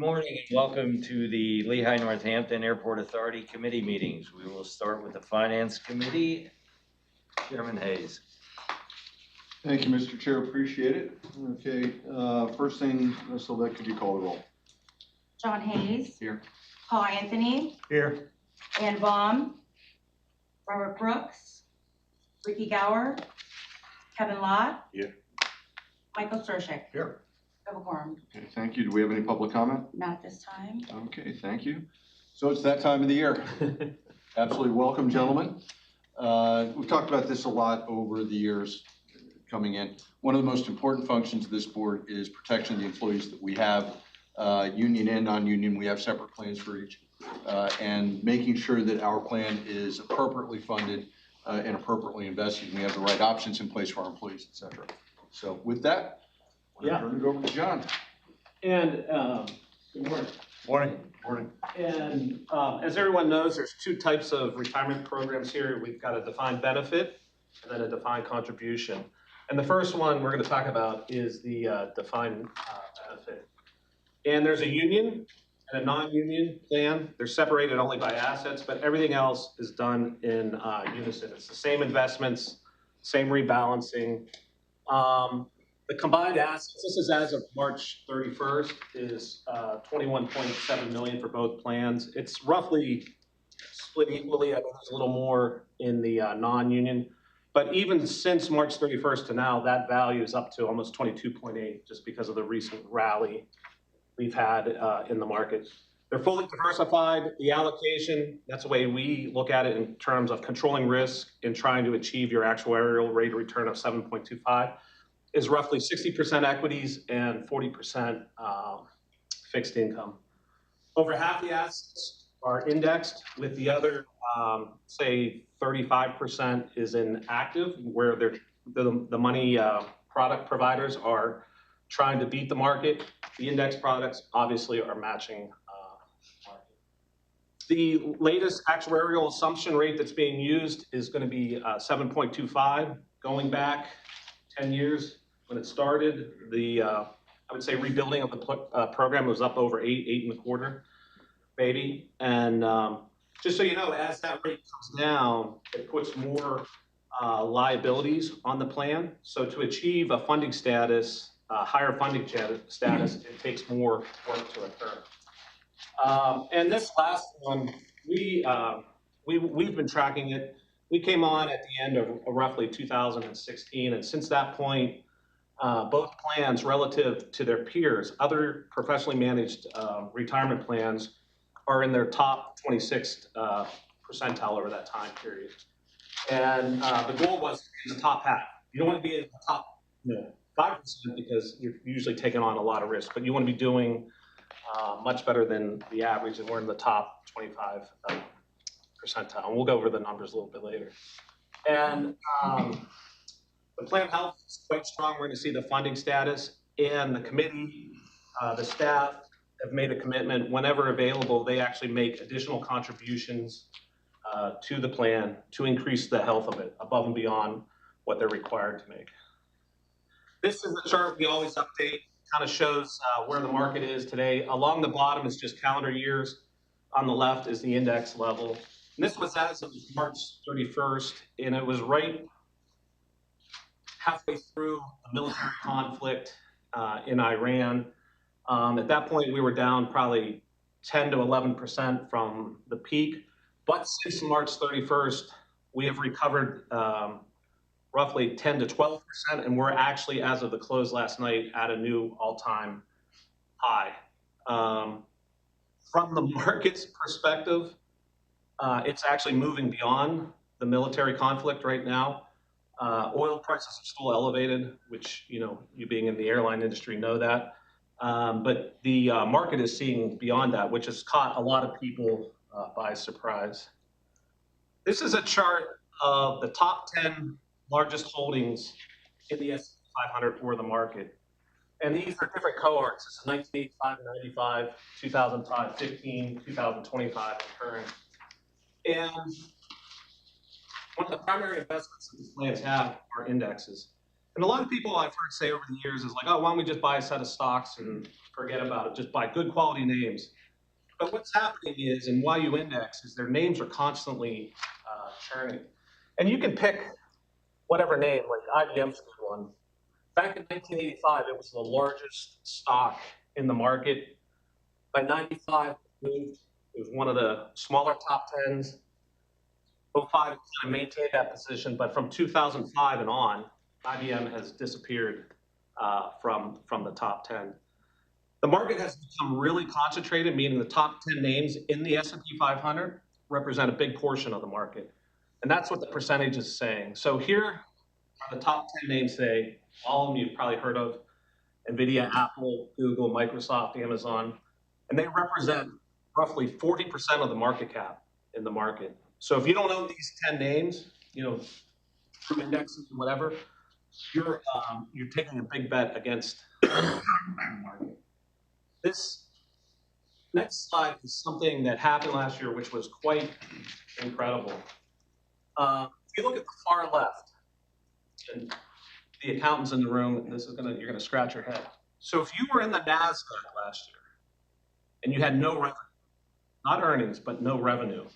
morning and welcome to the Lehigh Northampton Airport Authority Committee meetings. We will start with the Finance Committee. Chairman Hayes. Thank you, Mr. Chair. Appreciate it. Okay, first thing, Ms. Levesque, could you call the roll? John Hayes. Here. Paul Anthony. Here. Ann Baum. Robert Brooks. Ricky Gower. Kevin Lott. Here. Michael Sturshik. Here. Double quorum. Okay, thank you. Do we have any public comment? Not this time. Okay, thank you. So it's that time of the year. Absolutely welcome, gentlemen. We've talked about this a lot over the years coming in. One of the most important functions of this board is protection of the employees that we have, union and non-union. We have separate plans for each, and making sure that our plan is appropriately funded and appropriately invested. And we have the right options in place for our employees, et cetera. So with that, turn it over to John. And good morning. Morning. Morning. And as everyone knows, there's two types of retirement programs here. We've got a defined benefit and then a defined contribution. And the first one we're going to talk about is the defined benefit. And there's a union and a non-union plan. They're separated only by assets, but everything else is done in unison. It's the same investments, same rebalancing. The combined assets, this is as of March 31st, is 21.7 million for both plans. It's roughly split equally. I think there's a little more in the non-union. But even since March 31st to now, that value is up to almost 22.8 just because of the recent rally we've had in the market. They're fully diversified. The allocation, that's the way we look at it in terms of controlling risk and trying to achieve your actuarial rate of return of 7.25. Is roughly 60% equities and 40% fixed income. Over half the assets are indexed, with the other, say 35% is in active, where the money product providers are trying to beat the market. The index products obviously are matching market. The latest actuarial assumption rate that's being used is going to be 7.25, going back 10 years. When it started, I would say rebuilding of the program was up over 8.25, maybe. And just so you know, as that rate comes down, it puts more liabilities on the plan. So to achieve a funding status, higher funding status, it takes more work to occur. And this last one, we've been tracking it. We came on at the end of roughly 2016, and since that point, both plans relative to their peers, other professionally managed retirement plans, are in their top 26th percentile over that time period. And the goal was to be in the top half. You don't want to be in the top 5% because you're usually taking on a lot of risk, but you want to be doing much better than the average, and we're in the top 25 percentile. And we'll go over the numbers a little bit later. And the plan health is quite strong. We're going to see the funding status, and the committee, the staff have made a commitment whenever available. They actually make additional contributions to the plan to increase the health of it above and beyond what they're required to make. This is a chart we always update. Kind of shows where the market is today. Along the bottom is just calendar years. On the left is the index level. And this was as of March 31st, and it was right halfway through the military conflict in Iran. At that point, we were down probably 10 to 11% from the peak. But since March 31st, we have recovered roughly 10 to 12%, and we're actually, as of the close last night, at a new all-time high. From the market's perspective, it's actually moving beyond the military conflict right now. Oil prices are still elevated, which, you being in the airline industry know that. But the market is seeing beyond that, which has caught a lot of people by surprise. This is a chart of the top 10 largest holdings in the S&P 500 for the market. And these are different cohorts. This is 1985 and 95, 2005, 15, 2025, and current. And one of the primary investments that these plans have are indexes. And a lot of people I've heard say over the years is like, oh, why don't we just buy a set of stocks and forget about it, just buy good quality names. But what's happening is, and why you index, is their names are constantly churning. And you can pick whatever name, like IBM's a good one. Back in 1985, it was the largest stock in the market. By 95, it was one of the smaller top 10s. 05 kind of maintained that position, but from 2005 and on, IBM has disappeared from the top 10. The market has become really concentrated, meaning the top 10 names in the S&P 500 represent a big portion of the market. And that's what the percentage is saying. So here are the top 10 names today. All of them you've probably heard of: NVIDIA, Apple, Google, Microsoft, Amazon. And they represent roughly 40% of the market cap in the market. So if you don't own these 10 names, through indexes or whatever, you're taking a big bet against the market. This next slide is something that happened last year, which was quite incredible. If you look at the far left, and the accountants in the room, you're gonna scratch your head. So if you were in the NASDAQ last year and you had no revenue, not earnings, but no revenue,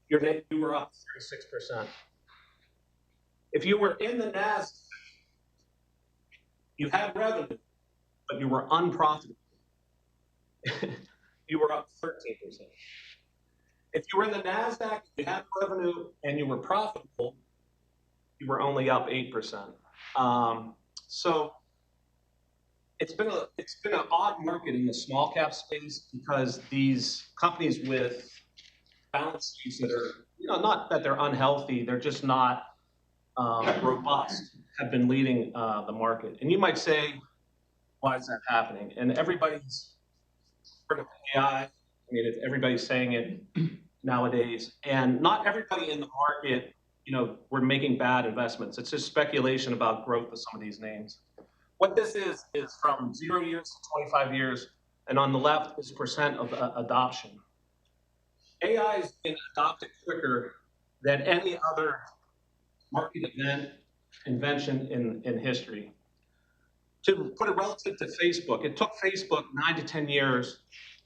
you were up 36%. If you were in the NASDAQ, you had revenue, but you were unprofitable, you were up 13%. If you were in the NASDAQ, you had revenue, and you were profitable, you were only up 8%. So it's been an odd market in the small cap space because these companies with balance sheets that are, not that they're unhealthy, they're just not robust, have been leading the market. And you might say, why is that happening? And everybody's heard of AI. I mean, everybody's saying it nowadays. And not everybody in the market, we're making bad investments. It's just speculation about growth of some of these names. What this is from 0 years to 25 years. And on the left is percent of adoption. AI has been adopted quicker than any other market invention in history. To put it relative to Facebook, it took Facebook 9 to 10 years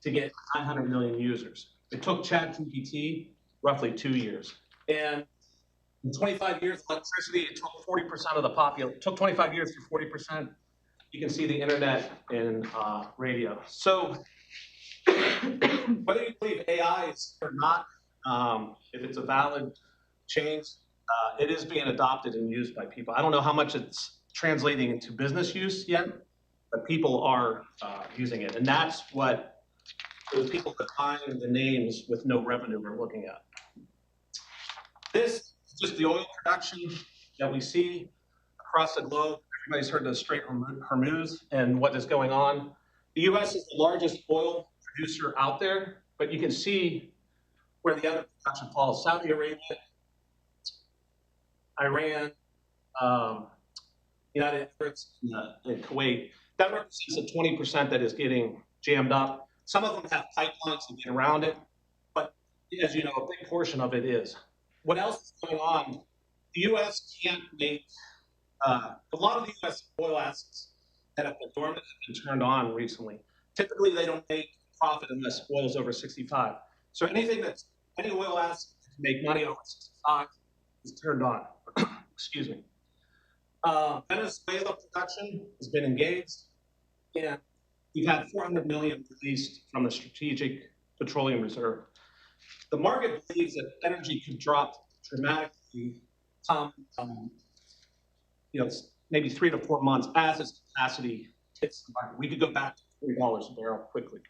to get 900 million users. It took ChatGPT roughly 2 years. And in 25 years of electricity, it took 40% of the population. It took 25 years for 40%. You can see the internet and radio. So whether you believe AI is or not, if it's a valid change, it is being adopted and used by people. I don't know how much it's translating into business use yet, but people are using it. And that's what the people behind the names with no revenue are looking at. This is just the oil production that we see across the globe. Everybody's heard of the Strait of Hormuz and what is going on. The U.S. is the largest oil producer out there, but you can see where the other production falls. Saudi Arabia, Iran, United Emirates, and Kuwait. That represents the 20% that is getting jammed up. Some of them have pipelines to get around it, but as you know, a big portion of it is. What else is going on? The U.S. can't make, a lot of the U.S. oil assets that have been dormant have been turned on recently. Typically, they don't make profit unless oil is over 65. So any oil asset that can make money over 65 is turned on. Excuse me. Venezuela production has been engaged, and we've had 400 million released from the Strategic Petroleum Reserve. The market believes that energy could drop dramatically, maybe 3 to 4 months as its capacity hits the market. We could go back to $3 a barrel quickly.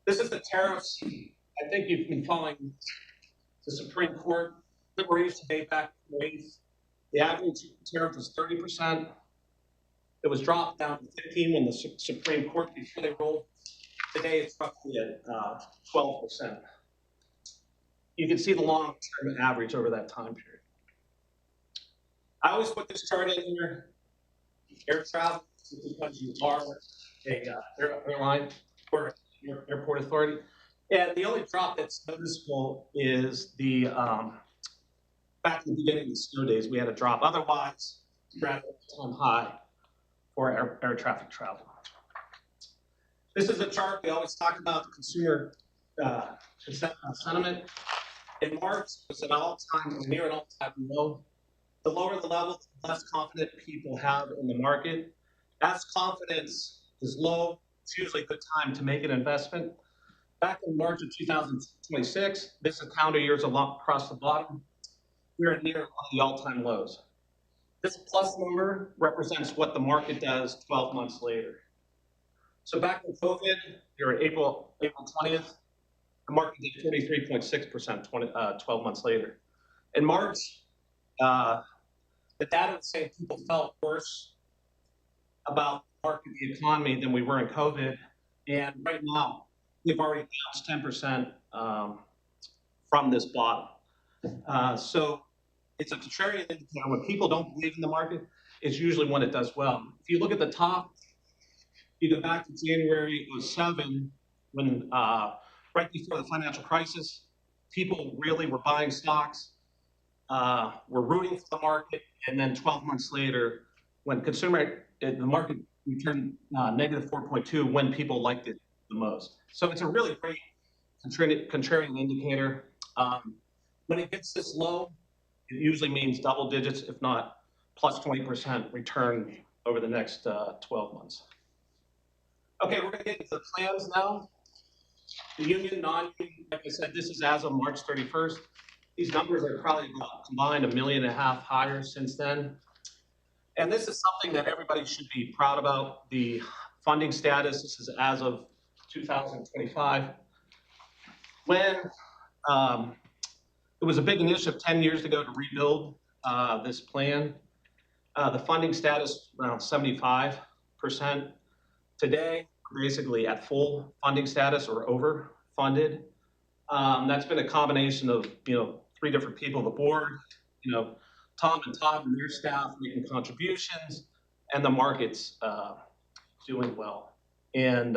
This is the tariffs. I think you've been following the Supreme Court liberation today back in the 80s. The average tariff was 30%. It was dropped down to 15 when the Supreme Court, before they rolled. Today it's roughly at 12%. You can see the long-term average over that time period. I always put this chart in here. Air travel, because you are a airline or airport authority. And the only drop that's noticeable is the back in the beginning of the snow days, we had a drop. Otherwise, we're at an all-time high for air traffic travel. This is a chart we always talk about, the consumer sentiment. In March, it was an all-time, near an all-time low. The lower the level, the less confident people have in the market. As confidence is low, it's usually a good time to make an investment. Back in March of 2026, this is calendar years across the bottom, we're near one of the all-time lows. This plus number represents what the market does 12 months later. So back in COVID, you're April 20th, the market did 43.6% 12 months later. In March, the data would say people felt worse about the market, the economy, than we were in COVID. And right now, we've already bounced 10% from this bottom. So it's a contrarian indicator. When people don't believe in the market, it's usually when it does well. If you look at the top, you go back to January of 7, when right before the financial crisis, people really were buying stocks, were rooting for the market, and then 12 months later, when the market returned negative 4.2, when people liked it the most. So it's a really great contrarian indicator. When it gets this low, it usually means double digits, if not plus 20% return over the next 12 months. Okay, we're gonna get into the plans now. The union, non-union, like I said, this is as of March 31st. These numbers are probably about combined $1.5 million higher since then. And this is something that everybody should be proud about. The funding status, this is as of 2025. When it was a big initiative 10 years ago to rebuild this plan, the funding status around 75%. Today, we're basically at full funding status or overfunded. That's been a combination of 3 different people, the board, Tom and Todd and their staff making contributions, and the market's doing well. And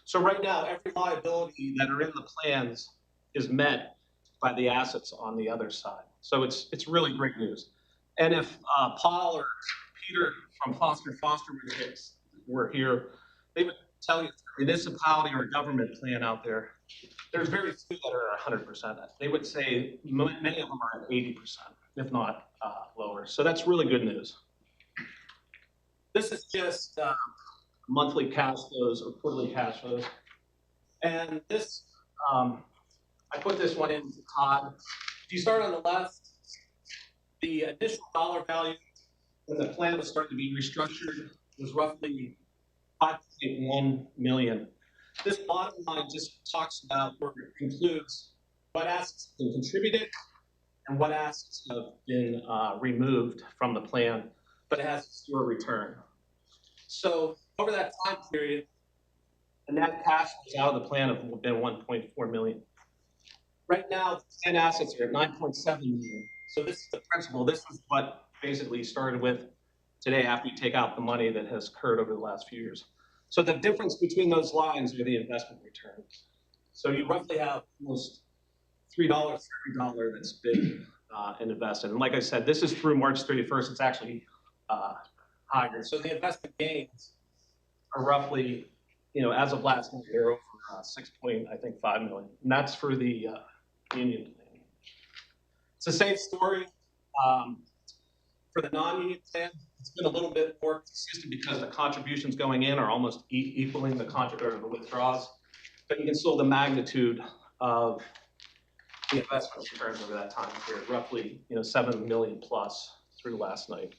so right now, every liability that are in the plans is met by the assets on the other side. So it's really great news. And if Paul or Peter from Foster were here, they would tell you, municipality or government plan out there, there's very few that are 100%. They would say many of them are at 80%, if not lower. So that's really good news. This is just monthly cash flows or quarterly cash flows. And this, I put this one in Todd. If you start on the left, the initial dollar value when the plan was starting to be restructured was roughly 5.1 million. This bottom line just talks about, or includes, what assets have been contributed and what assets have been removed from the plan, but it has zero return. So over that time period, the net cash flows out of the plan have been 1.4 million. Right now, the plan assets are at 9.7 million. So this is the principle. This is what basically started with today after you take out the money that has occurred over the last few years. So the difference between those lines are the investment returns. So you roughly have almost $3 for every dollar that's been invested. And like I said, this is through March 31st. It's actually higher. So the investment gains are roughly, as of last night, they're over 6.5 million. And that's for the union plan. It's the same story for the non-union plan. It's been a little bit more consistent because the contributions going in are almost equaling the withdrawals, but you can still the magnitude of the investment returns over that time period, roughly 7 million plus through last night.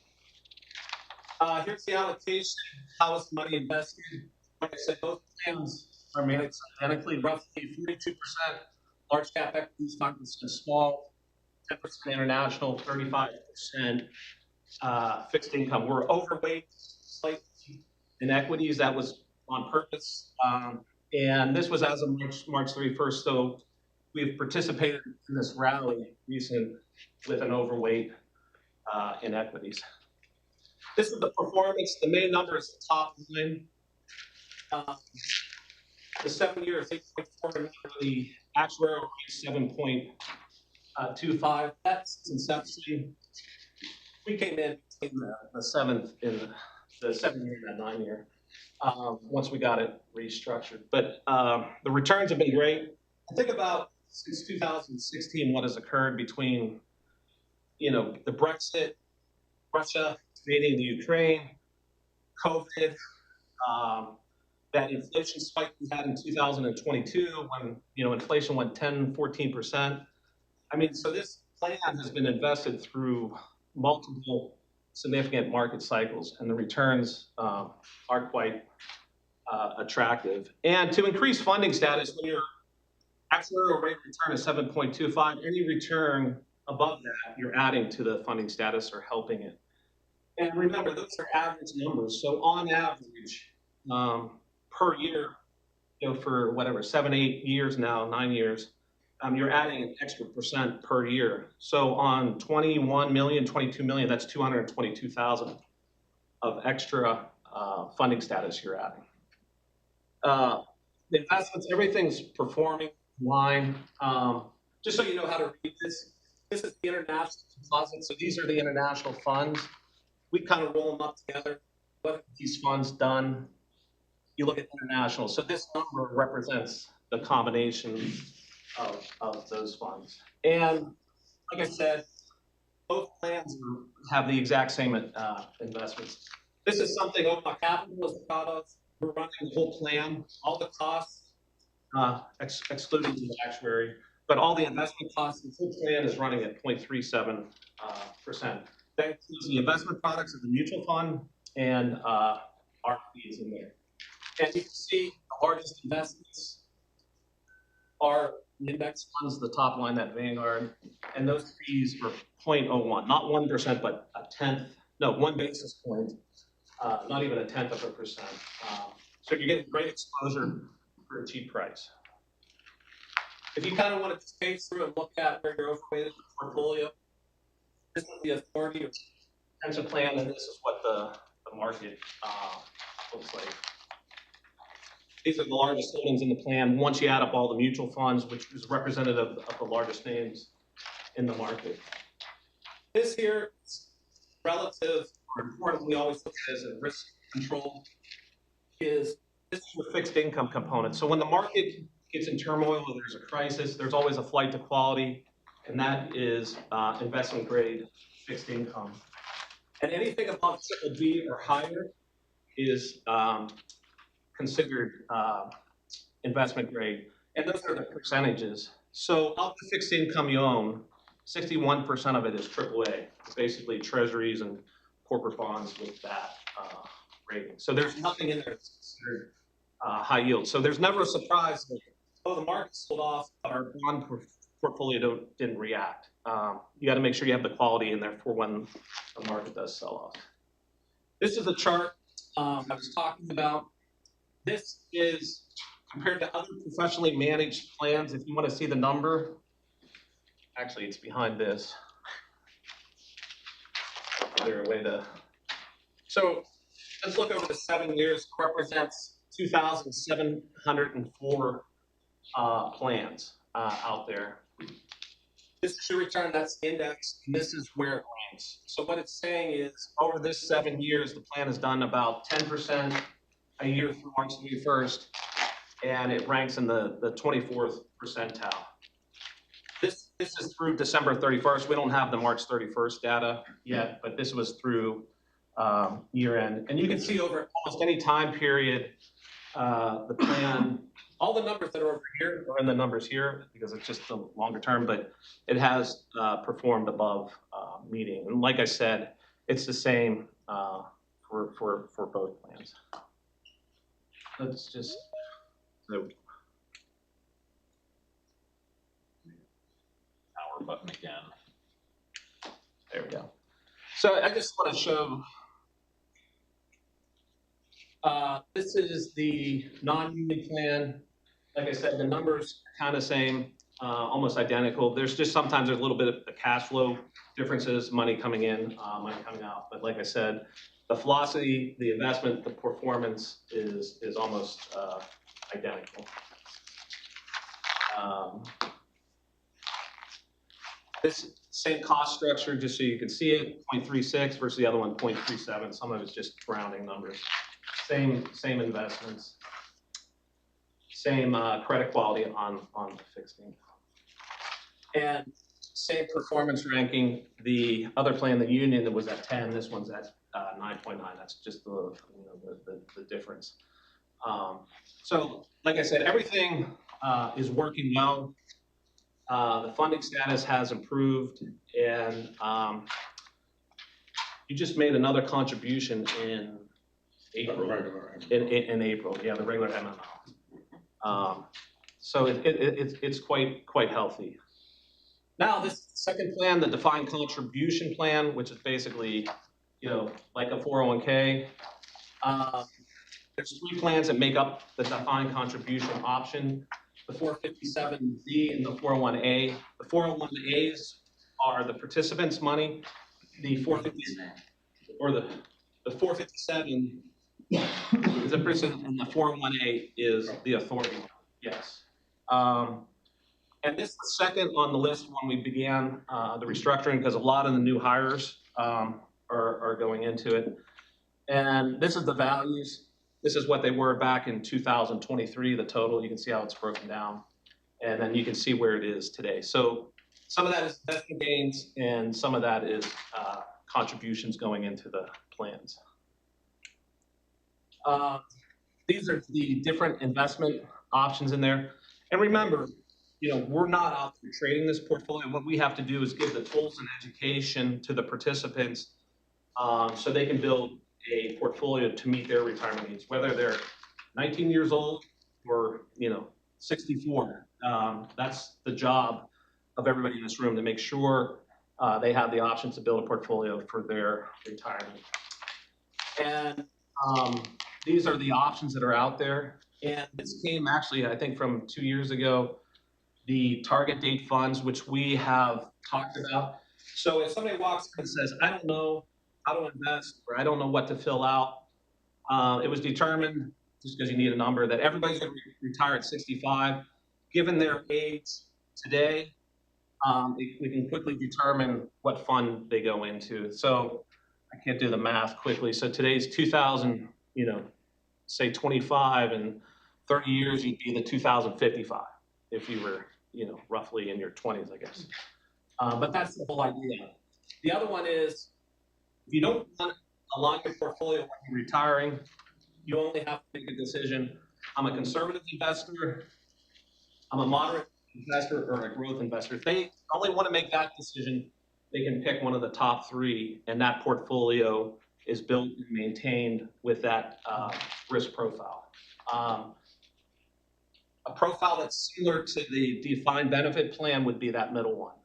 Here's the allocation. How is the money invested? Like I said, both plans are managed identically, roughly 42% large cap equities, 5% small, 10% international, 35% fixed income. We're overweight slightly in equities. That was on purpose. And this was as of March 31st. So we've participated in this rally recent with an overweight in equities. This is the performance. The main number is the top line. The 7 years, 8.4, the actuarial rate 7.25. That's inception. we came in the seventh in the 7-year and the 9-year. Once we got it restructured. But the returns have been great. I think about since 2016, what has occurred between, the Brexit, Russia invading the Ukraine, COVID, that inflation spike we had in 2022 when, inflation went 10-14%. I mean, so this plan has been invested through multiple significant market cycles, and the returns are quite attractive. And to increase funding status, when your actuarial rate of return is 7.25, any return above that, you're adding to the funding status or helping it. And remember, those are average numbers. So on average, per year, for whatever, 7, 8 years now, 9 years, you're adding an extra % per year. So on 21 million, 22 million, that's 222,000 of extra funding status you're adding. The investments, everything's performing in line. Just so you know how to read this, this is the international composite. So these are the international funds. We kind of roll them up together. What have these funds done? You look at international. So this number represents the combination of those funds. And like I said, both plans have the exact same investments. This is something Omaha Capital is proud of. We're running the whole plan, all the costs, excluding the actuary, but all the investment costs, the full plan is running at 0.37%. That includes the investment products of the mutual fund and our fees in there. And you can see the largest investments are the index funds, the top line, that Vanguard, and those fees are 0.01, not 1%, but 1 basis point, not even 0.1%. So you're getting great exposure for a cheap price. If you kind of want to space through and look at where you're overweighted in the portfolio, this is the authority or pension plan, and this is what the market looks like. These are the largest holdings in the plan once you add up all the mutual funds, which is representative of the largest names in the market. This here is relative, or important, we always look at it as a risk control, is this is your fixed income component. So when the market gets in turmoil or there's a crisis, there's always a flight to quality, and that is investment grade fixed income. And anything above BBB or higher is considered investment grade, and those are the percentages. So of the fixed income you own, 61% of it is AAA, basically treasuries and corporate bonds with that rating. So there's nothing in there that's considered high yield. So there's never a surprise that, the market sold off, but our bond portfolio didn't react. You got to make sure you have the quality in there for when the market does sell off. This is a chart I was talking about. This is compared to other professionally managed plans. If you want to see the number, actually it's behind this. Is there a way to? So let's look over the 7 years. Represents 2,704 plans out there. This is the return, that's index, and this is where it ranks. So what it's saying is, over this 7 years, the plan has done about 10% a year through March 31st, and it ranks in the 24th percentile. This is through December 31st. We don't have the March 31st data yet, but this was through year end. And you can see over almost any time period, the plan, all the numbers that are over here are in the numbers here because it's just the longer term, but it has performed above median. And like I said, it's the same for both plans. Let's just Power button again. There we go. So I just want to show, this is the non-union plan. Like I said, the numbers are kind of same, almost identical. There's just sometimes there's a little bit of the cash flow differences, money coming in, money coming out. But like I said, the philosophy, the investment, the performance is almost identical. This same cost structure, just so you can see it, 0.36 versus the other one, 0.37. Some of it's just rounding numbers. Same investments. Same credit quality on the fixed income. And same performance ranking. The other plan, the Union, that was at 10. This one's at 9.9. That's just the difference. So, like I said, everything is working well. The funding status has improved, and you just made another contribution in April. In April, yeah, the regular MMO. So it's quite healthy. Now, this second plan, the defined contribution plan, which is basically, like a 401k. There's 3 plans that make up the defined contribution option: the 457B and the 401A. The 401As are the participants' money. The 457 is a person, and the 401A is the authority. Yes. And this is the second on the list when we began the restructuring, because a lot of the new hires are going into it. And this is the values. This is what they were back in 2023, the total. You can see how it's broken down. And then you can see where it is today. So some of that is investment gains, and some of that is contributions going into the plans. These are the different investment options in there. And remember, we're not out there trading this portfolio. What we have to do is give the tools and education to the participants so they can build a portfolio to meet their retirement needs, whether they're 19 years old or 64. That's the job of everybody in this room, to make sure they have the options to build a portfolio for their retirement. And these are the options that are out there. And this came actually, I think, from 2 years ago, the target date funds, which we have talked about. So if somebody walks in and says, I don't know how to invest, or I don't know what to fill out, it was determined, just because you need a number, that everybody's going to retire at 65. Given their age today, we can quickly determine what fund they go into. So I can't do the math quickly. So today's 2000, say 25, and 30 years, you'd be the 2055 if you were, roughly in your 20s, I guess. But that's the whole idea. The other one is, if you don't want to align your portfolio when you're retiring, you only have to make a decision. I'm a conservative investor, I'm a moderate investor, or a growth investor. If they only want to make that decision, they can pick one of the top 3, and that portfolio is built and maintained with that risk profile. A profile that's similar to the defined benefit plan would be that middle one,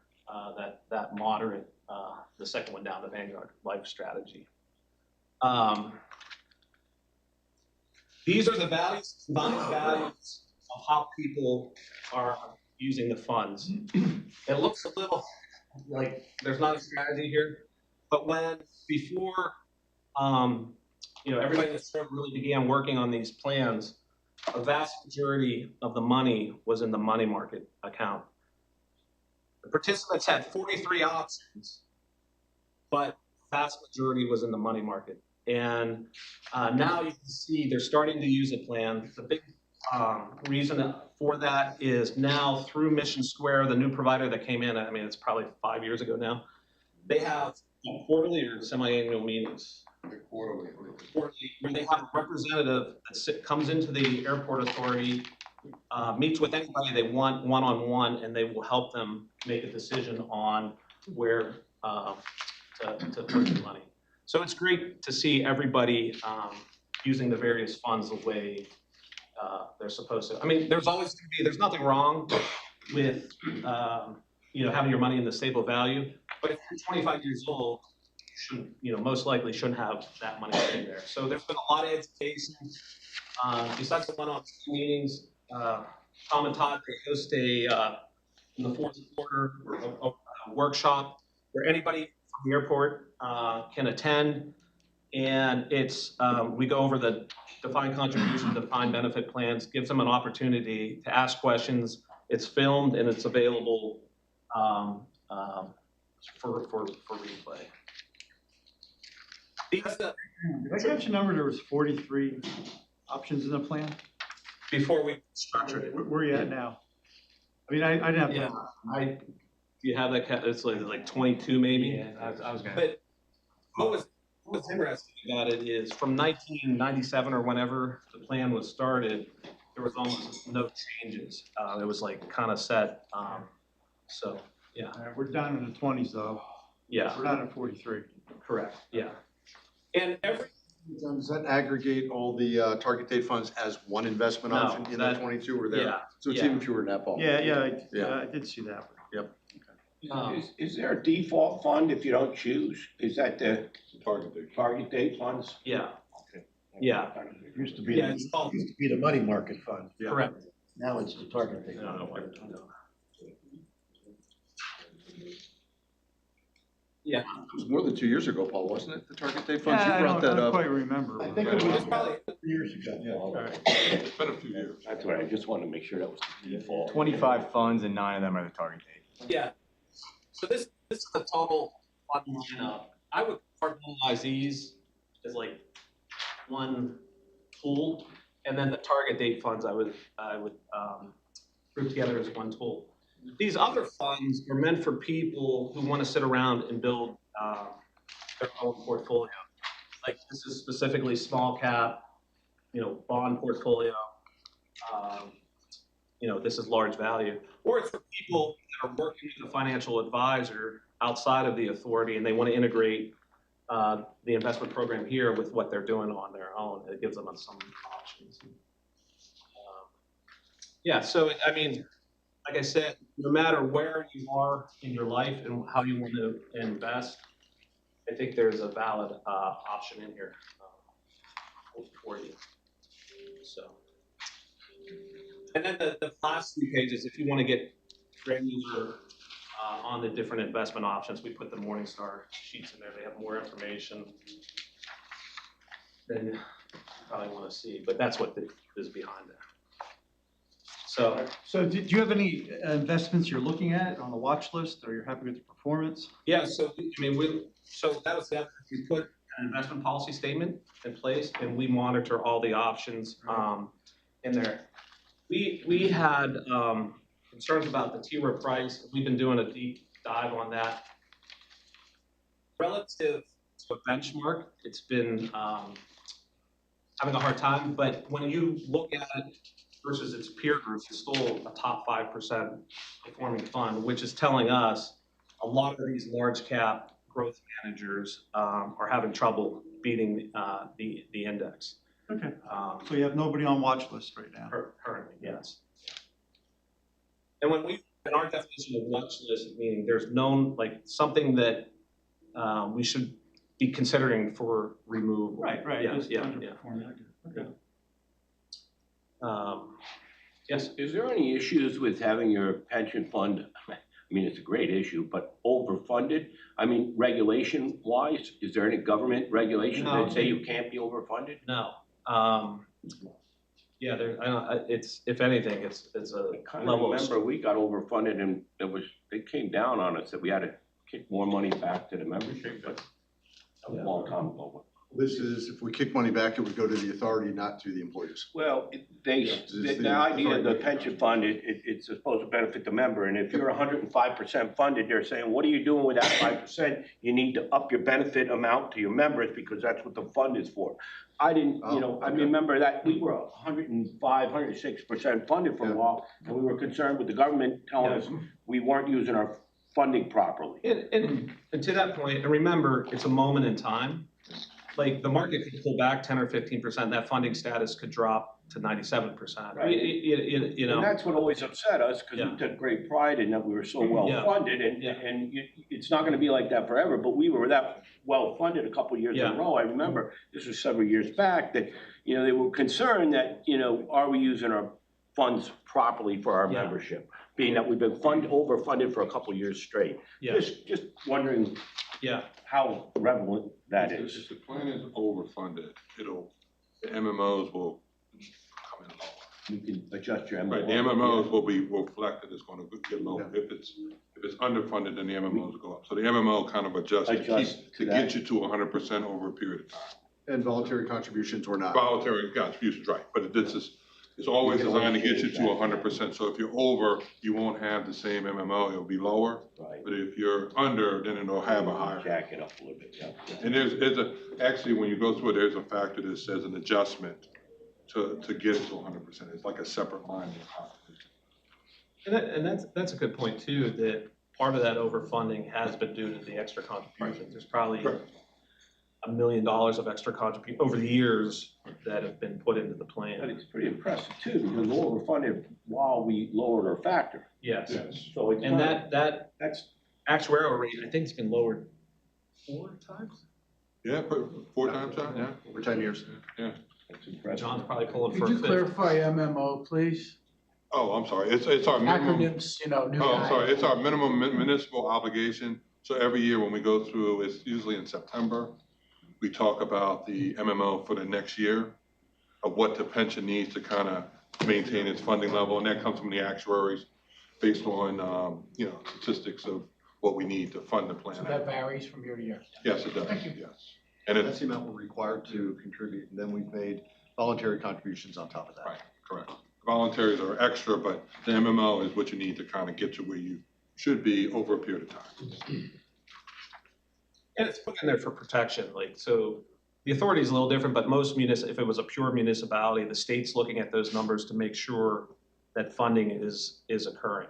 that moderate, the second one down, the Vanguard Life Strategy. These are the values, combined values of how people are using the funds. It looks a little like there's not a strategy here, but before everybody in this room really began working on these plans, a vast majority of the money was in the money market account. The participants had 43 options, but the vast majority was in the money market. And now you can see they're starting to use a plan. The big reason for that is now through Mission Square, the new provider that came in, it's probably 5 years ago now, they have quarterly or semi-annual meetings. Quarterly, where they have a representative that comes into the airport authority, meets with anybody they want one-on-one, and they will help them make a decision on where to put the money. So it's great to see everybody using the various funds the way they're supposed to. There's nothing wrong with having your money in the stable value, but if you're 25 years old, most likely shouldn't have that money sitting there. So there's been a lot of education. Besides the one-on-one meetings, Tom and Todd, they host in the fourth quarter a workshop where anybody from the airport can attend, and it's we go over the defined contribution, defined benefit plans, gives them an opportunity to ask questions. It's filmed and it's available for replay. Did I catch a number? There was 43 options in the plan? Before we structured it. Where are you at now? I mean, I didn't have Yeah, to. you have that, it's like 22 maybe? Yeah, I was gonna. But what's interesting about it is from 1997 or whenever the plan was started, there was almost no changes. It was like kind of set. So, yeah. We're down in the 20s though. Yeah, We're not at 43. correct. Yeah. And Does that aggregate all the target date funds as one investment No, option in that 22 or there? yeah, So it's yeah. even fewer than that, Paul? Yeah, I did see that. Is there a default fund if you don't choose? Is that the target date funds? Yeah. Yeah. Used to be, Yeah, it's called, used to be the money market fund. correct. Now it's the target date. Yeah. It was more than 2 years ago, Paul, wasn't it? The target date funds, Yeah, you brought that I don't up. quite remember. I think it was Probably, 3 years ago. all right. It's been a few years. That's what I just wanted to make sure that was the default. 25 funds and 9 of them are the target date. Yeah. So this is the total fund lineup. I would compartmentalize these as like one pool, and then the target date funds I would group together as one tool. These other funds are meant for people who want to sit around and build their own portfolio. Like this is specifically small cap, bond portfolio. This is large value. Or it's for people that are working with a financial advisor outside of the authority and they want to integrate the investment program here with what they're doing on their own. It gives them some options. So I mean, like I said, no matter where you are in your life and how you want to invest, I think there's a valid option in here for you. So, and then the last 3 pages, if you want to get granular on the different investment options, we put the Morningstar sheets in there. They have more information than you probably want to see, but that's what is behind it. So do you have any investments you're looking at on the watch list, or you're happy with the performance? Yeah, so that was that. We put an investment policy statement in place, and we monitor all the options in there. We had concerns about the T-Row price. We've been doing a deep dive on that. Relative to a benchmark, it's been having a hard time, but when you look at it versus its peer group, it's still a top 5% performing fund, which is telling us a lot of these large cap growth managers are having trouble beating the index. Okay. So you have nobody on watch list right now? Currently, yes. And when in our definition of watch list, meaning there's known, like something that we should be considering for removal. Right. Yeah, Just yeah. underperforming. Okay. Yes. Is there any issues with having your pension fund, I mean, it's a great issue, but overfunded? I mean, regulation wise, is there any government regulation No. that say you can't be overfunded? No. Yeah, it's, if anything, it's a I kind of level remember we got overfunded and they came down on us that we had to kick more money back to the membership, but that was a long time ago. This is, if we kick money back, it would go to the authority, not to the employees. Well, the the idea of the authority. pension fund, it's supposed to benefit the member, and if you're 105% funded, they're saying, what are you doing with that 5%? You need to up your benefit amount to your members because that's what the fund is for. I didn't, I okay. remember that we were 105, 106% funded for a while, and we were concerned with the government telling us we weren't using our funding properly. And to that point, and remember, it's a moment in time. Like the market could pull back 10 or 15%, that funding status could drop to 97%. Right. And that's what always upset us because Yeah. we took great pride in that we were so well funded, and it's not going to be like that forever. But we were that well funded a couple of years in a row. I remember this was several years back that they were concerned that are we using our funds properly for our membership, being that we've been overfunded for a couple of years straight. Yeah. Just wondering. Yeah. How relevant that is. If the plan is overfunded, the MMOs will come in lower. you can adjust your MMO. Right, the MMOs will reflect that it's gonna get low. Yeah. If it's underfunded, then the MMOs will go up. So the MMO kind of adjusts to Adjust to get you to 100% over a period of time. And voluntary contributions or not. Voluntary contributions, right, but it's always You can designed to always get you to change that. 100%. So if you're over, you won't have the same MMO, it'll be lower. Right. But if you're under, then it'll have a higher. Jack it up a little bit, yeah. And actually, when you go through it, there's a factor that says an adjustment to get it to 100%. It's like a separate line. And that's a good point too, that part of that overfunding has been due to the extra contributions. There's probably Right. $1 million of extra contribution over the years that have been put into the But plan. it's pretty impressive too, because we're overfunded while we lowered our factor. Yes, Yes. So it's and not, that that's, actuarial rate, I think, has been lowered 4 times. Yeah, 4 times that, yeah. Over 10 years. that's impressive. John's probably pulling for Could a you fifth. clarify MMO, please? Oh, I'm sorry, it's our minimum. Acronyms, you know, new Oh, I'm guy. sorry, it's our minimum municipal obligation. So every year when we go through, it's usually in September, we talk about the MMO for the next year of what the pension needs to kind of maintain its funding level, and that comes from the actuaries based on, statistics of what we need to fund the plan. So that varies from year to year. Yes, it does, Thank you. yes. And That's it's, the amount we're required to contribute, and then we've made voluntary contributions on top of that. right, correct. Voluntaries are extra, but the MMO is what you need to kind of get to where you should be over a period of time. And it's put in there for protection, like, so the authority is a little different, but most if it was a pure municipality, the state's looking at those numbers to make sure that funding is occurring,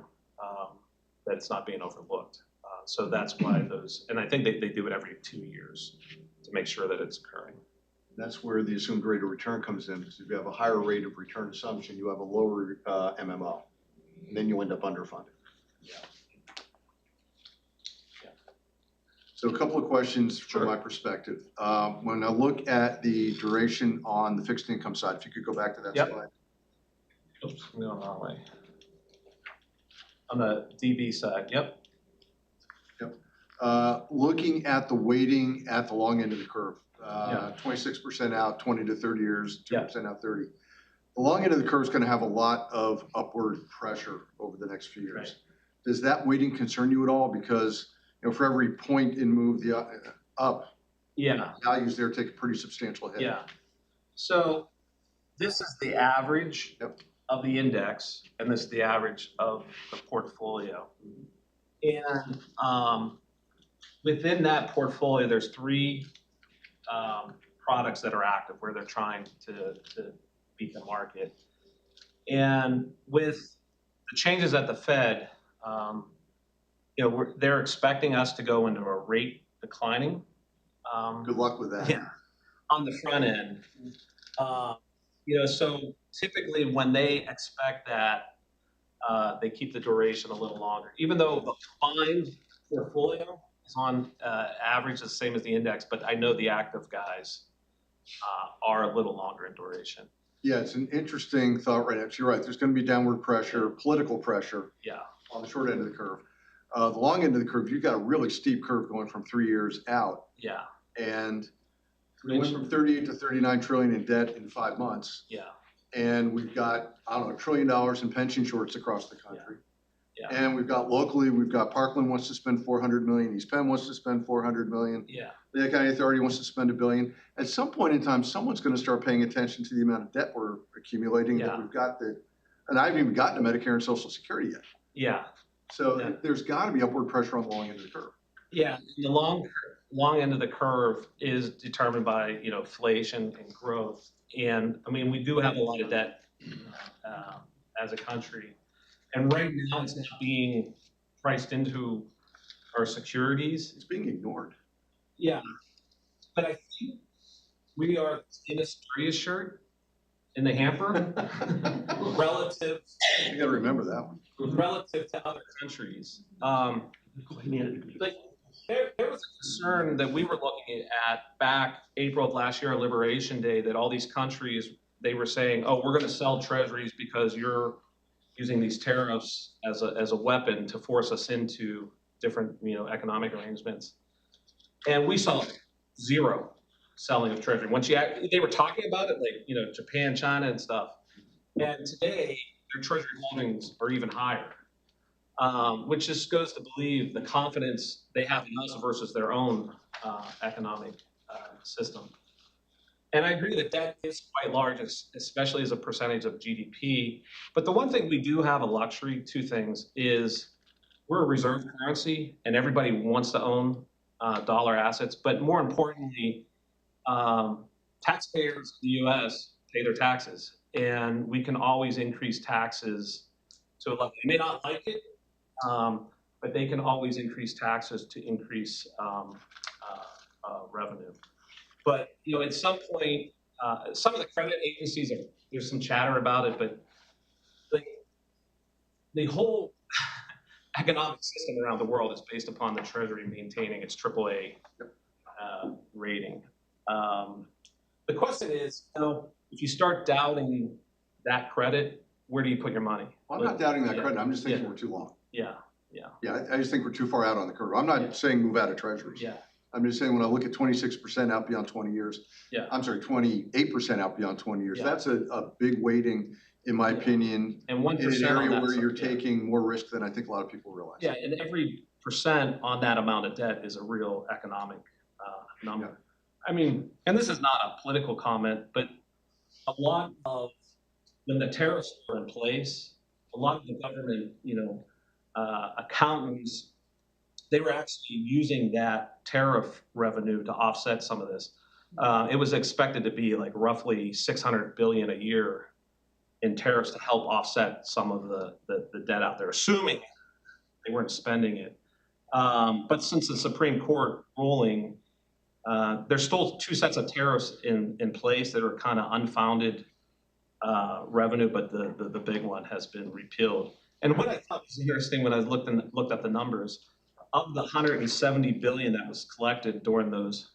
that it's not being overlooked. So that's why those, and I think they do it every 2 years to make sure that it's occurring. That's where the assumed rate of return comes in, because if you have a higher rate of return assumption, you have a lower MMO, and then you end up underfunded. Yeah. So a couple of questions from Sure. my perspective. When I look at the duration on the fixed income side, if you could go back to that Yep. slide. Oops, I'm going the wrong way. On the DB side, yep. Looking at the weighting at the long end of the curve, 26% out, 20 to 30 years, 2% out 30. The long end of the curve is going to have a lot of upward pressure over the next few years. Right. Does that weighting concern you at all? Because for every point in move up, Yeah. values there take a pretty substantial hit. Yeah. So this is the average of the index, and this is the average of the portfolio. And within that portfolio, there's 3 products that are active where they're trying to beat the market. And with the changes at the Fed, they're expecting us to go into a rate declining. Good luck with that. Yeah, on the front end. So typically when they expect that, they keep the duration a little longer, even though the combined portfolio is on average the same as the index, but I know the active guys are a little longer in duration. Yeah, it's an interesting thought right now. You're right. There's going to be downward pressure, political pressure on the short end of the curve. The long end of the curve, you've got a really steep curve going from 3 years out. Yeah. And we went from 38 to 39 trillion in debt in 5 months. Yeah. And we've got, $1 trillion in pension shorts across the country. Yeah. And we've got Parkland wants to spend 400 million, East Penn wants to spend 400 million. Yeah. The County Authority wants to spend $1 billion. At some point in time, someone's going to start paying attention to the amount of debt we're accumulating that we've got and I haven't even gotten to Medicare and Social Security yet. Yeah. So there's got to be upward pressure on the long end of the curve. Yeah. The long end of the curve is determined by, inflation and growth. And I mean, we do have a lot of debt as a country. And right now it's not being priced into our securities. It's being ignored. Yeah. But I think we are in a serious shirt in the hamper relative. You got to remember that one. Relative to other countries. Like there was a concern that we were looking at back April of last year, Liberation Day, that all these countries, they were saying, oh, we're going to sell treasuries because you're using these tariffs as a weapon to force us into different, economic arrangements. And we saw 0 selling of treasury. Once they were talking about it, like, Japan, China and stuff. And today, their treasury holdings are even higher, which just goes to believe the confidence they have in us versus their own economic system. And I agree that debt is quite large, especially as a percentage of GDP. But the one thing we do have a luxury, two things, is we're a reserve currency and everybody wants to own dollar assets. But more importantly, taxpayers in the US pay their taxes, and we can always increase taxes to a level. They may not like it, but they can always increase taxes to increase revenue. But at some point, some of the credit agencies there's some chatter about it, but the whole economic system around the world is based upon the Treasury maintaining its AAA rating. The question is, if you start doubting that credit, where do you put your money? Well, I'm not doubting that credit. I'm just thinking we're too long. Yeah. I just think we're too far out on the curve. I'm not saying move out of treasuries. Yeah. I'm just saying when I look at 26% out beyond 20 years, Yeah. I'm sorry, 28% out beyond 20 years. Yeah. That's a big weighting, in my opinion, And 1% in an area on that where you're side, taking more risk than I think a lot of people realize. Yeah, and every percent on that amount of debt is a real economic number. Yeah. I mean, and this is not a political comment, but a lot of when the tariffs were in place, a lot of the government, accountants, they were actually using that tariff revenue to offset some of this. It was expected to be like roughly $600 billion a year in tariffs to help offset some of the debt out there, assuming they weren't spending it. But since the Supreme Court ruling, there's still two sets of tariffs in place that are kind of unfounded revenue, but the big one has been repealed. And what I thought was interesting when I looked at the numbers, of the 170 billion that was collected during those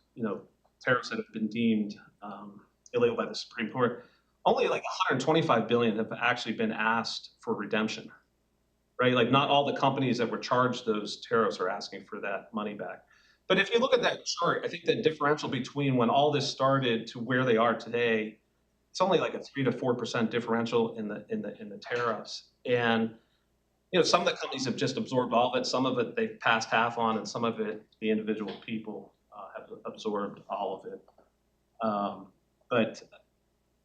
tariffs that have been deemed illegal by the Supreme Court, only like 125 billion have actually been asked for redemption, right? Like not all the companies that were charged those tariffs are asking for that money back. But if you look at that chart, I think the differential between when all this started to where they are today, it's only like a 3 to 4% differential in the tariffs. And some of the companies have just absorbed all of it. Some of it they've passed half on, and some of it the individual people have absorbed all of it. But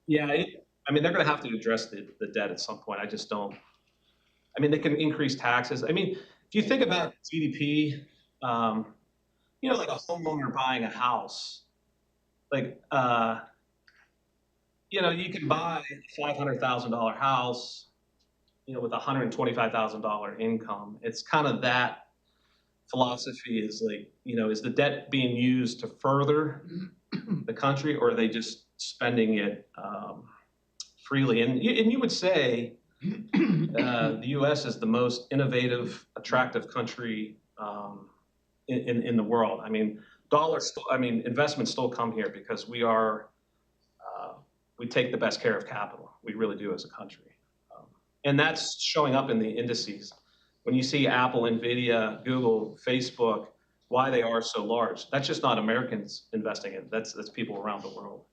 yeah, they're going to have to address the debt at some point. I just don't. They can increase taxes. If you think about GDP, like a homeowner buying a house, like you can buy a $500,000 house, with $125,000 income. It's kind of that philosophy is like, is the debt being used to further the country, or are they just spending it freely? And you would say the U.S. is the most innovative, attractive country in the world. Investments still come here because we take the best care of capital. We really do as a country. And that's showing up in the indices. When you see Apple, NVIDIA, Google, Facebook, why they are so large, that's just not Americans investing in. That's people around the world.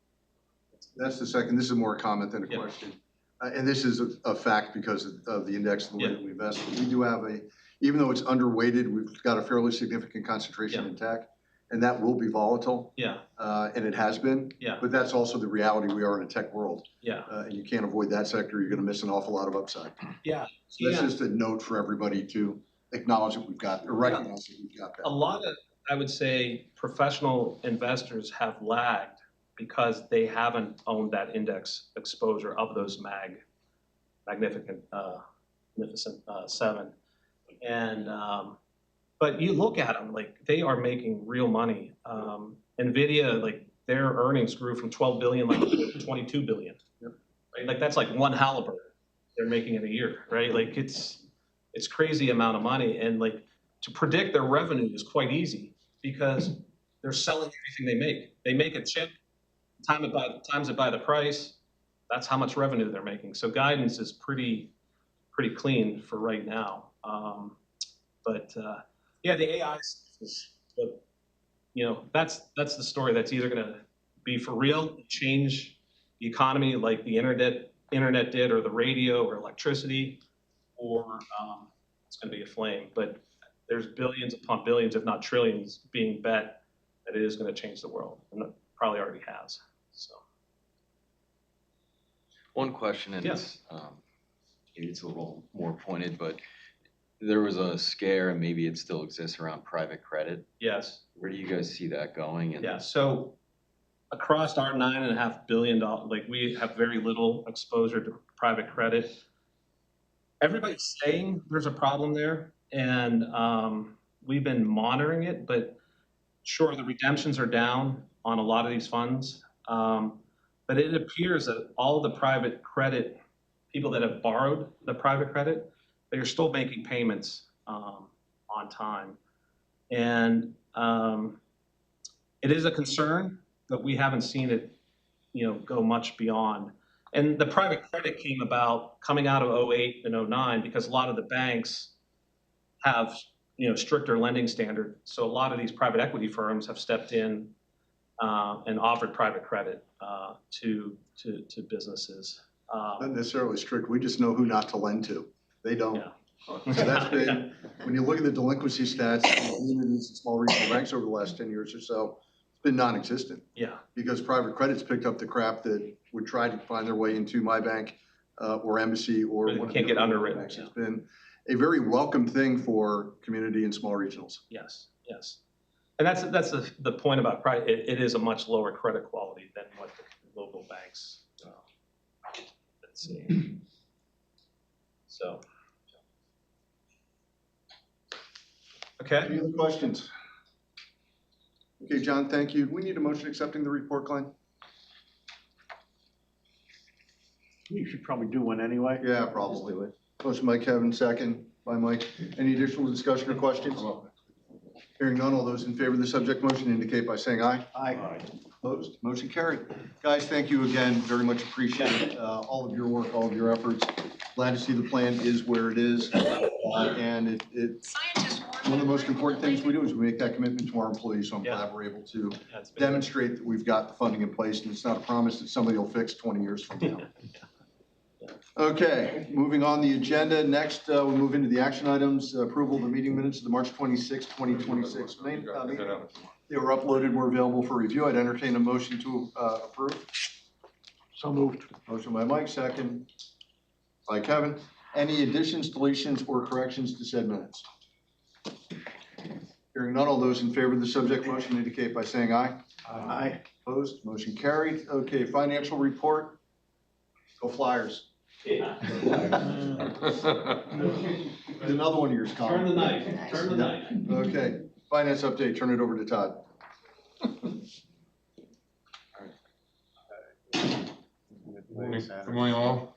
That's the second. This is more a comment than a question. And this is a fact because of the index and the way that we invest. We do have even though it's underweighted, we've got a fairly significant concentration in tech, and that will be volatile. Yeah. And it has been. Yeah. But that's also the reality. We are in a tech world. Yeah. And you can't avoid that sector. You're going to miss an awful lot of upside. Yeah. So that's just a note for everybody to acknowledge that we've got, or recognize that we've got that. A lot of, I would say, professional investors have lagged because they haven't owned that index exposure of those magnificent seven. And but you look at them, like they are making real money. NVIDIA, like their earnings grew from 12 billion to 22 billion. Yep. Right? Like that's like one Halliburton they're making in a year, right? Like it's crazy amount of money, and like to predict their revenue is quite easy because they're selling everything they make. They make a chip, times it by the price. That's how much revenue they're making. So guidance is pretty clean for right now. Yeah, the AI is, that's the story that's either going to be for real, change the economy like the internet internet did, or the radio, or electricity, or it's going to be a flame. But there's billions upon billions, if not trillions, being bet that it is going to change the world, and it probably already has. So. One question, and Yeah. maybe it's a little more pointed, but there was a scare, and maybe it still exists, around private credit. Yes. Where do you guys see that going? And Yeah. So across our $9.5 billion, like, we have very little exposure to private credit. Everybody's saying there's a problem there, and we've been monitoring it. But sure, the redemptions are down on a lot of these funds, but it appears that all the private credit people that have borrowed the private credit, they are still making payments on time, and it is a concern, but we haven't seen it, go much beyond. And the private credit came about coming out of 2008 and 2009 because a lot of the banks have, stricter lending standards. So a lot of these private equity firms have stepped in and offered private credit to businesses. Not necessarily strict, we just know who not to lend to. They don't. Yeah. So that's been, when you look at the delinquency stats in communities and small regional banks over the last 10 years or so, it's been non-existent. Yeah. Because private credit's picked up the crap that would try to find their way into my bank or Embassy or Really one of can't the get other underwritten, banks. yeah. It's been a very welcome thing for community and small regionals. Yes. And that's the point about private. It is a much lower credit quality than what the local banks see. So. Okay. Any other questions? Okay, John, thank you. We need a motion accepting the report, Glenn? You should probably do one anyway. Yeah, probably. Motion by Kevin, second by Mike. Any additional discussion or questions? Hearing none, all those in favor of the subject motion indicate by saying aye. Aye. Opposed? Motion carried. Guys, thank you again. Very much appreciate all of your work, all of your efforts. Glad to see the plan is where it is. And it's one of the most important things we do is we make that commitment to our employees. So I'm glad we're able to demonstrate that we've got the funding in place, and it's not a promise that somebody will fix 20 years from now. Okay, moving on the agenda. Next, we move into the action items. Approval of the meeting minutes of the March 26, 2026 meeting. They were uploaded and were available for review. I'd entertain a motion to approve. So moved. Motion by Mike, second by Kevin. Any additions, deletions, or corrections to said minutes? Hearing none, all those in favor of the subject motion indicate by saying aye. Aye. Opposed? Motion carried. Okay, financial report. Go Flyers. There's another one of yours, Colin. Turn the knife. Turn the knife. Okay, finance update. Turn it over to Todd. Good morning, all.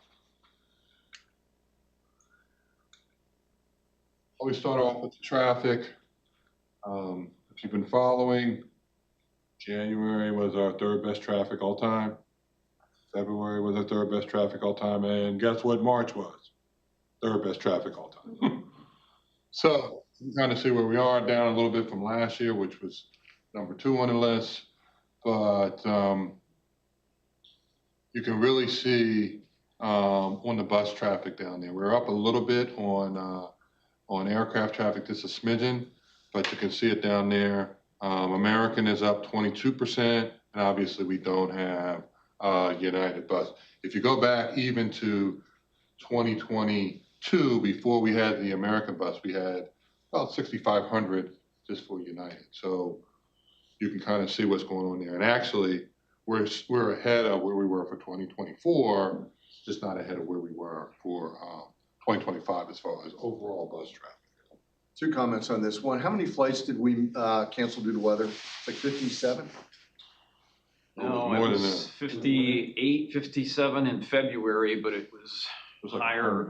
Always start off with the traffic. If you've been following, January was our third best traffic all time. February was our third best traffic all time, and guess what March was? Third best traffic all time. So you kind of see where we are, down a little bit from last year, which was number 2 on the list, but you can really see on the bus traffic down there. We're up a little bit on aircraft traffic, just a smidgen, but you can see it down there. American is up 22%, and obviously we don't have United Bus. If you go back even to 2022, before we had the American Bus, we had about 6,500 just for United. So you can kind of see what's going on there. And actually, we're ahead of where we were for 2024, just not ahead of where we were for 2025 as far as overall bus traffic. 2 comments on this. One, how many flights did we cancel due to weather? Like 57? No, it More than was that. 58, 57 in February, but it was like higher.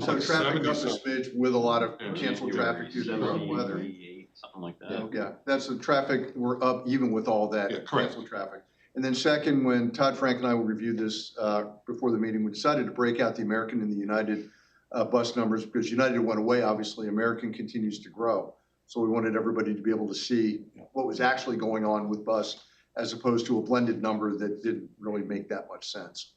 So traffic up a 70. smidge with a lot of Yeah. canceled traffic due to the weather. 78, something like that. Yeah, that's the traffic, we're up even with all that Yeah, correct. canceled traffic. And then second, when Todd, Frank, and I reviewed this before the meeting, we decided to break out the American and the United bus numbers because United went away, obviously, American continues to grow. So we wanted everybody to be able to see what was actually going on with bus as opposed to a blended number that didn't really make that much sense.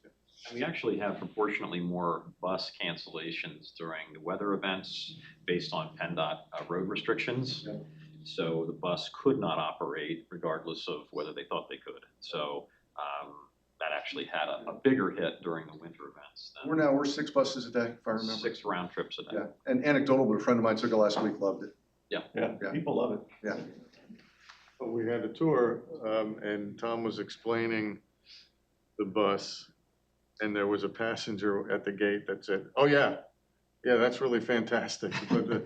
And we actually have proportionately more bus cancellations during the weather events based on PennDOT road restrictions. Yep. So the bus could not operate regardless of whether they thought they could. So that actually had a bigger hit during the winter events. We're 6 buses a day, if I remember. 6 round trips a day. Yeah, and anecdotal, but a friend of mine took it last week, loved it. Yeah, Yeah. people love it. Yeah. Well, we had a tour, and Tom was explaining the bus, and there was a passenger at the gate that said, "Oh, yeah, that's really fantastic." But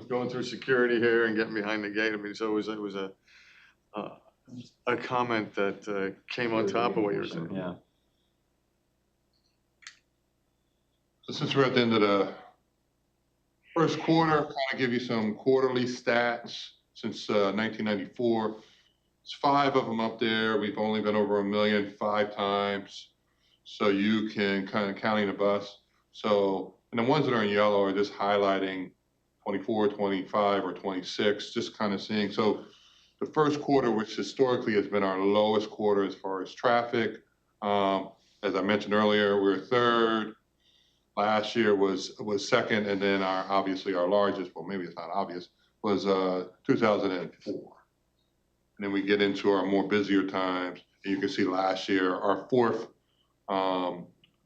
going through security here and getting behind the gate, I mean, so it was a comment that came on top of what you were saying. Yeah. So since we're at the end of the first quarter, kind of give you some quarterly stats since 1994. There's 5 of them up there. We've only been over 1 million 5 times. So you can kind of counting the bus. So, and the ones that are in yellow are just highlighting 24, 25, or 26, just kind of seeing. So the first quarter, which historically has been our lowest quarter as far as traffic, as I mentioned earlier, we're 3rd. Last year was 2nd, and then obviously our largest, well, maybe it's not obvious, was 2004. And then we get into our more busier times, and you can see last year our 4th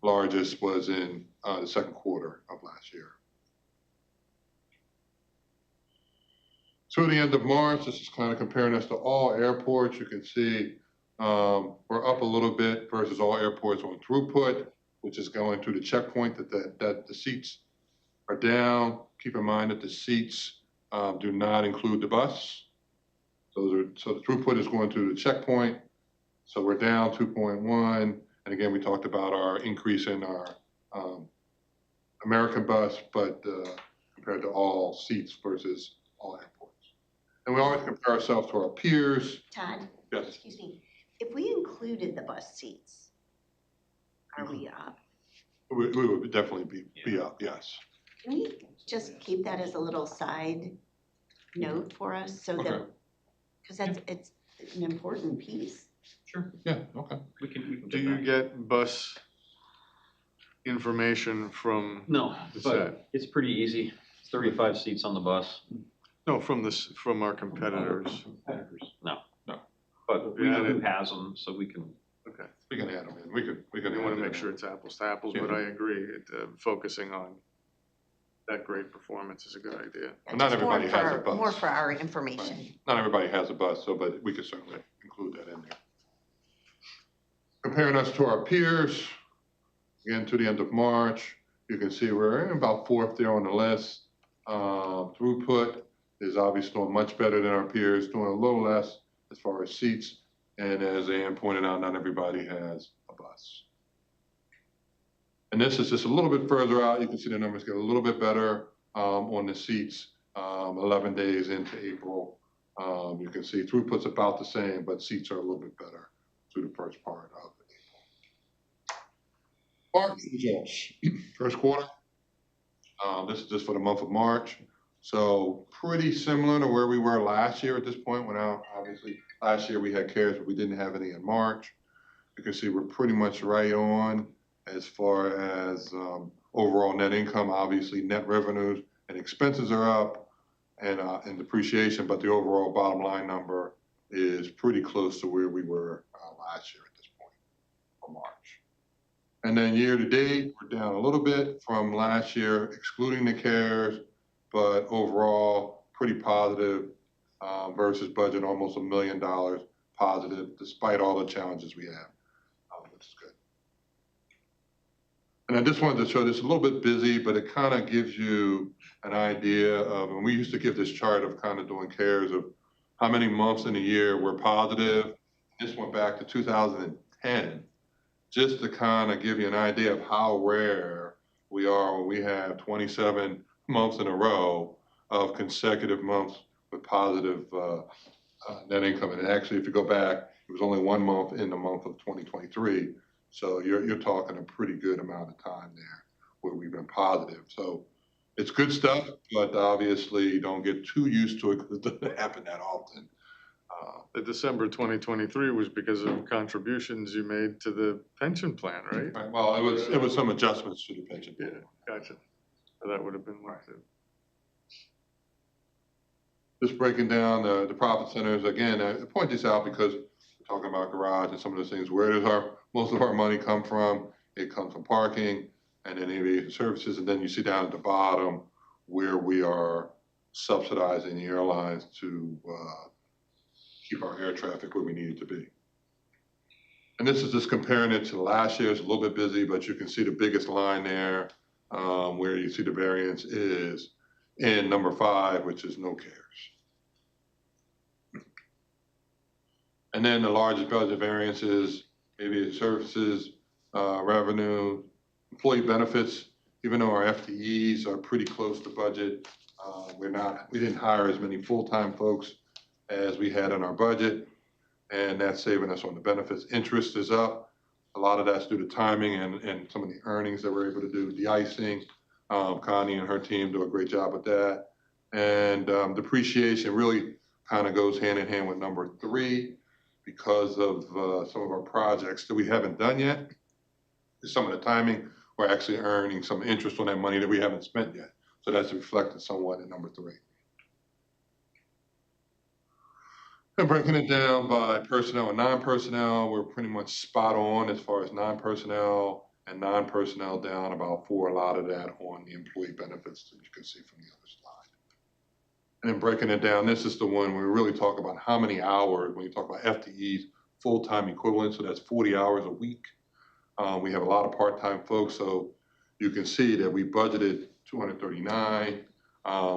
largest was in the 2nd quarter of last year. So at the end of March, this is kind of comparing us to all airports. You can see we're up a little bit versus all airports on throughput, which is going through the checkpoint that the seats are down. Keep in mind that the seats do not include the bus. So the throughput is going through the checkpoint. So we're down 2.1. And again, we talked about our increase in our American bus, but compared to all seats versus all airports. And we always compare ourselves to our peers. Todd? Yes. Excuse me. If we included the bus seats, are we up? We would definitely be up, yes. Can we just keep that as a little side note for us so that, because it's an important piece. Sure. Yeah, okay. We can Do you get bus information from No, the but set? it's pretty easy. It's 35 seats on the bus. No, from our competitors. No. No. But we know who has them, so we can. Okay. We can add them in. We can. I want to make sure it's apples to apples, but I agree, focusing on that great performance is a good idea. Well, not everybody has a bus. More for our information. Right. Not everybody has a bus, so but we could certainly include that in there. Comparing us to our peers, again to the end of March, you can see we're about 4th there on the list. Throughput is obviously doing much better than our peers, doing a little less as far as seats. And as Ann pointed out, not everybody has a bus. And this is just a little bit further out. You can see the numbers get a little bit better on the seats 11 days into April. You can see throughput's about the same, but seats are a little bit better through the first part of April. March results. First quarter. This is just for the month of March. So pretty similar to where we were last year at this point. Obviously, last year we had CARES, but we didn't have any in March. You can see we're pretty much right on as far as overall net income. Obviously, net revenues and expenses are up and depreciation, but the overall bottom line number is pretty close to where we were last year at this point for March. And then year to date, we're down a little bit from last year, excluding the CARES, but overall pretty positive versus budget, almost $1 million positive, despite all the challenges we have, which is good. And I just wanted to show this a little bit busy, but it kind of gives you an idea of, and we used to give this chart of kind of doing CARES of how many months in a year we're positive. This went back to 2010, just to kind of give you an idea of how rare we are when we have 27 months in a row of consecutive months with positive net income. And actually, if you go back, it was only 1 month in the month of 2023. So you're talking a pretty good amount of time there where we've been positive. So it's good stuff, but obviously don't get too used to it because it doesn't happen that often. The December 2023 was because of contributions you made to the pension plan, right? Right, well, it was some adjustments to the pension. Yeah, gotcha. So that would have been one too. Just breaking down the profit centers, again, I point this out because we're talking about garage and some of those things. Where does most of our money come from? It comes from parking and then aviation services, and then you see down at the bottom where we are subsidizing the airlines to keep our air traffic where we need it to be. And this is just comparing it to last year. It's a little bit busy, but you can see the biggest line there where you see the variance is in number 5, which is no cares. And then the largest budget variances, aviation services, revenue, employee benefits. Even though our FTEs are pretty close to budget, we didn't hire as many full-time folks as we had in our budget, and that's saving us on the benefits. Interest is up. A lot of that's due to timing and some of the earnings that we're able to do, de-icing. Connie and her team do a great job with that. And depreciation really kind of goes hand in hand with number 3 because of some of our projects that we haven't done yet. Some of the timing, we're actually earning some interest on that money that we haven't spent yet. So that's reflected somewhat in number 3. And breaking it down by personnel and non-personnel, we're pretty much spot on as far as non-personnel, and non-personnel down about 4, a lot of that on the employee benefits that you can see from the other slide. And then breaking it down, this is the one where we really talk about how many hours, when you talk about FTEs, full-time equivalent, so that's 40 hours a week. We have a lot of part-time folks, so you can see that we budgeted 239,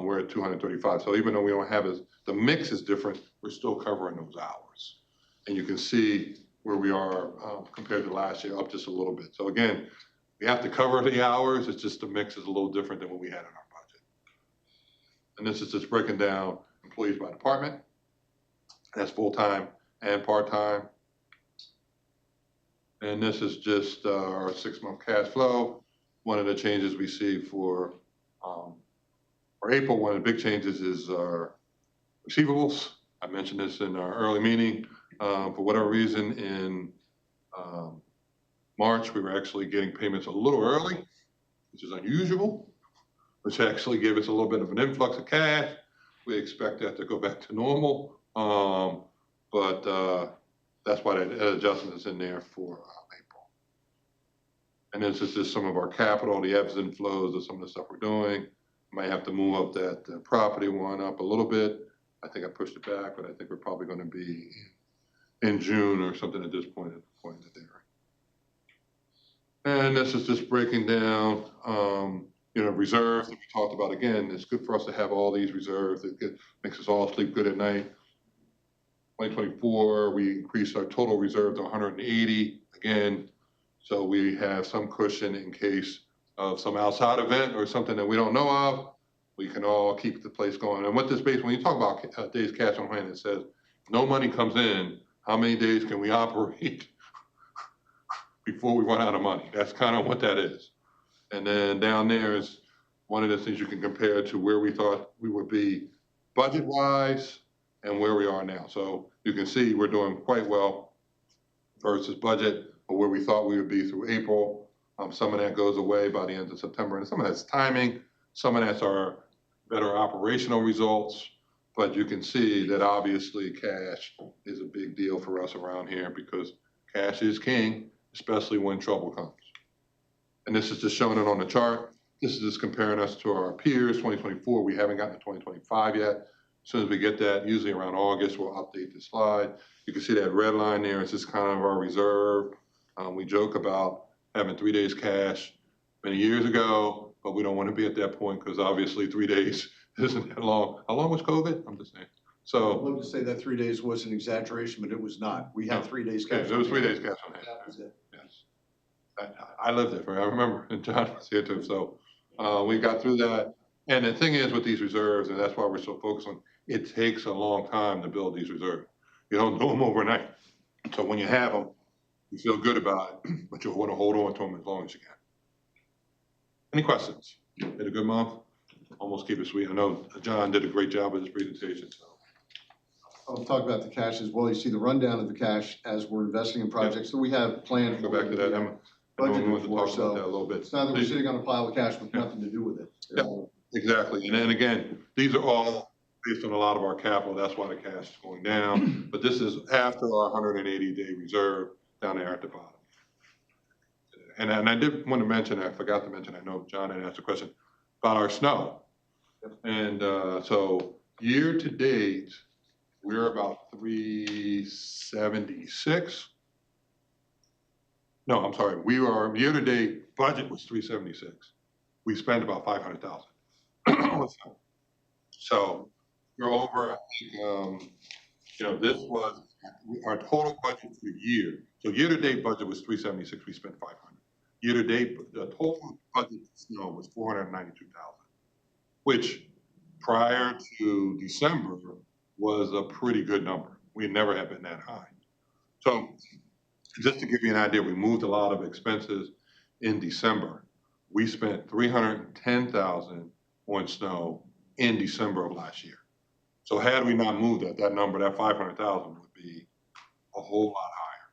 we're at 235. So even though we don't have the mix is different, we're still covering those hours. And you can see where we are compared to last year, up just a little bit. So again, we have to cover the hours, it's just the mix is a little different than what we had in our budget. And this is just breaking down employees by department. That's full-time and part-time. And this is just our 6-month cash flow. One of the changes we see for April, one of the big changes is our receivables. I mentioned this in our early meeting. For whatever reason, in March, we were actually getting payments a little early, which is unusual, which actually gave us a little bit of an influx of cash. We expect that to go back to normal, but that's why that adjustment is in there for April. And this is just some of our capital, the ebbs and flows of some of the stuff we're doing. Might have to move up that property one up a little bit. I think I pushed it back, but I think we're probably going to be in June or something at this point in the day. And this is just breaking down, reserves that we talked about. Again, it's good for us to have all these reserves. It makes us all sleep good at night. 2024, we increased our total reserve to 180 again. So we have some cushion in case of some outside event or something that we don't know of. We can all keep the place going. And what this basically, when you talk about days cash on hand, it says no money comes in, how many days can we operate before we run out of money? That's kind of what that is. And then down there is one of the things you can compare to where we thought we would be budget-wise and where we are now. So you can see we're doing quite well versus budget or where we thought we would be through April. Some of that goes away by the end of September, and some of that's timing. Some of that's our better operational results. But you can see that obviously cash is a big deal for us around here because cash is king, especially when trouble comes. And this is just showing it on the chart. This is just comparing us to our peers, 2024. We haven't gotten to 2025 yet. As soon as we get that, usually around August, we'll update the slide. You can see that red line there. It's just kind of our reserve. We joke about having 3 days cash many years ago, but we don't want to be at that point because obviously 3 days isn't that long. How long was COVID? I'm just saying. So I'd love to say that 3 days was an exaggeration, but it was not. We had 3 days cash. It was 3 days cash on hand. That was it. Yes. I lived it. I remember, and John was here too. So we got through that. And the thing is with these reserves, and that's why we're so focused on, it takes a long time to build these reserves. You don't do them overnight. So when you have them, you feel good about it, but you want to hold on to them as long as you can. Any questions? Had a good month? Almost keep it sweet. I know John did a great job with his presentation. So I'll talk about the cash as well. You see the rundown of the cash as we're investing in projects that we have planned. Go back to that, Emma. I know we wanted to talk about that a little bit. It's not that we're sitting on a pile of cash with nothing to do with it. Yeah, exactly. And then again, these are all based on a lot of our capital. That's why the cash is going down. But this is after our 180-day reserve down there at the bottom. And I did want to mention, I forgot to mention, I know John had asked a question about our snow. And so year to date, we're about 376. No, I'm sorry. We are year to date budget was 376. We spent about 500,000. So we're over. I think this was our total budget for the year. So year to date budget was 376. We spent 500. Year to date, the total budget for snow was 492,000, which prior to December was a pretty good number. We never have been that high. So just to give you an idea, we moved a lot of expenses in December. We spent 310,000 on snow in December of last year. So had we not moved that number, that 500,000 would be a whole lot higher.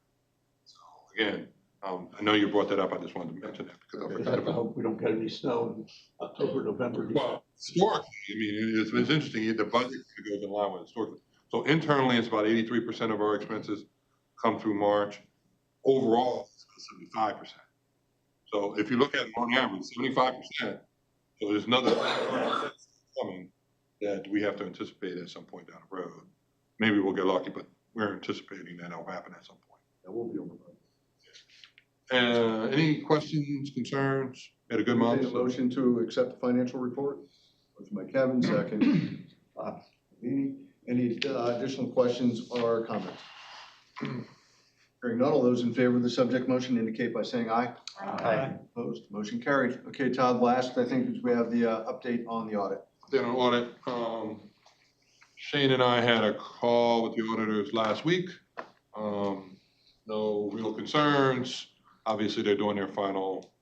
So again, I know you brought that up. I just wanted to mention that because I forgot I about it. hope we don't get any snow in October, November. Well, historically, I mean, it's interesting, the budget goes in line with historically. So internally, it's about 83% of our expenses come through March. Overall, it's 75%. So if you look at it on average, 75%, so there's another coming that we have to anticipate at some point down the road. Maybe we'll get lucky, but we're anticipating that it'll happen at some point. That will be on the road. Any questions, concerns? Had a good month. Entertain a motion to accept the financial report. Motion by Kevin, second. Any additional questions or comments? Hearing none, all those in favor of the subject motion indicate by saying aye. Aye. Opposed, motion carried. Okay, Todd, last, I think, is we have the update on the audit. Then on audit, Shane and I had a call with the auditors last week. No real concerns. Obviously, they're doing their final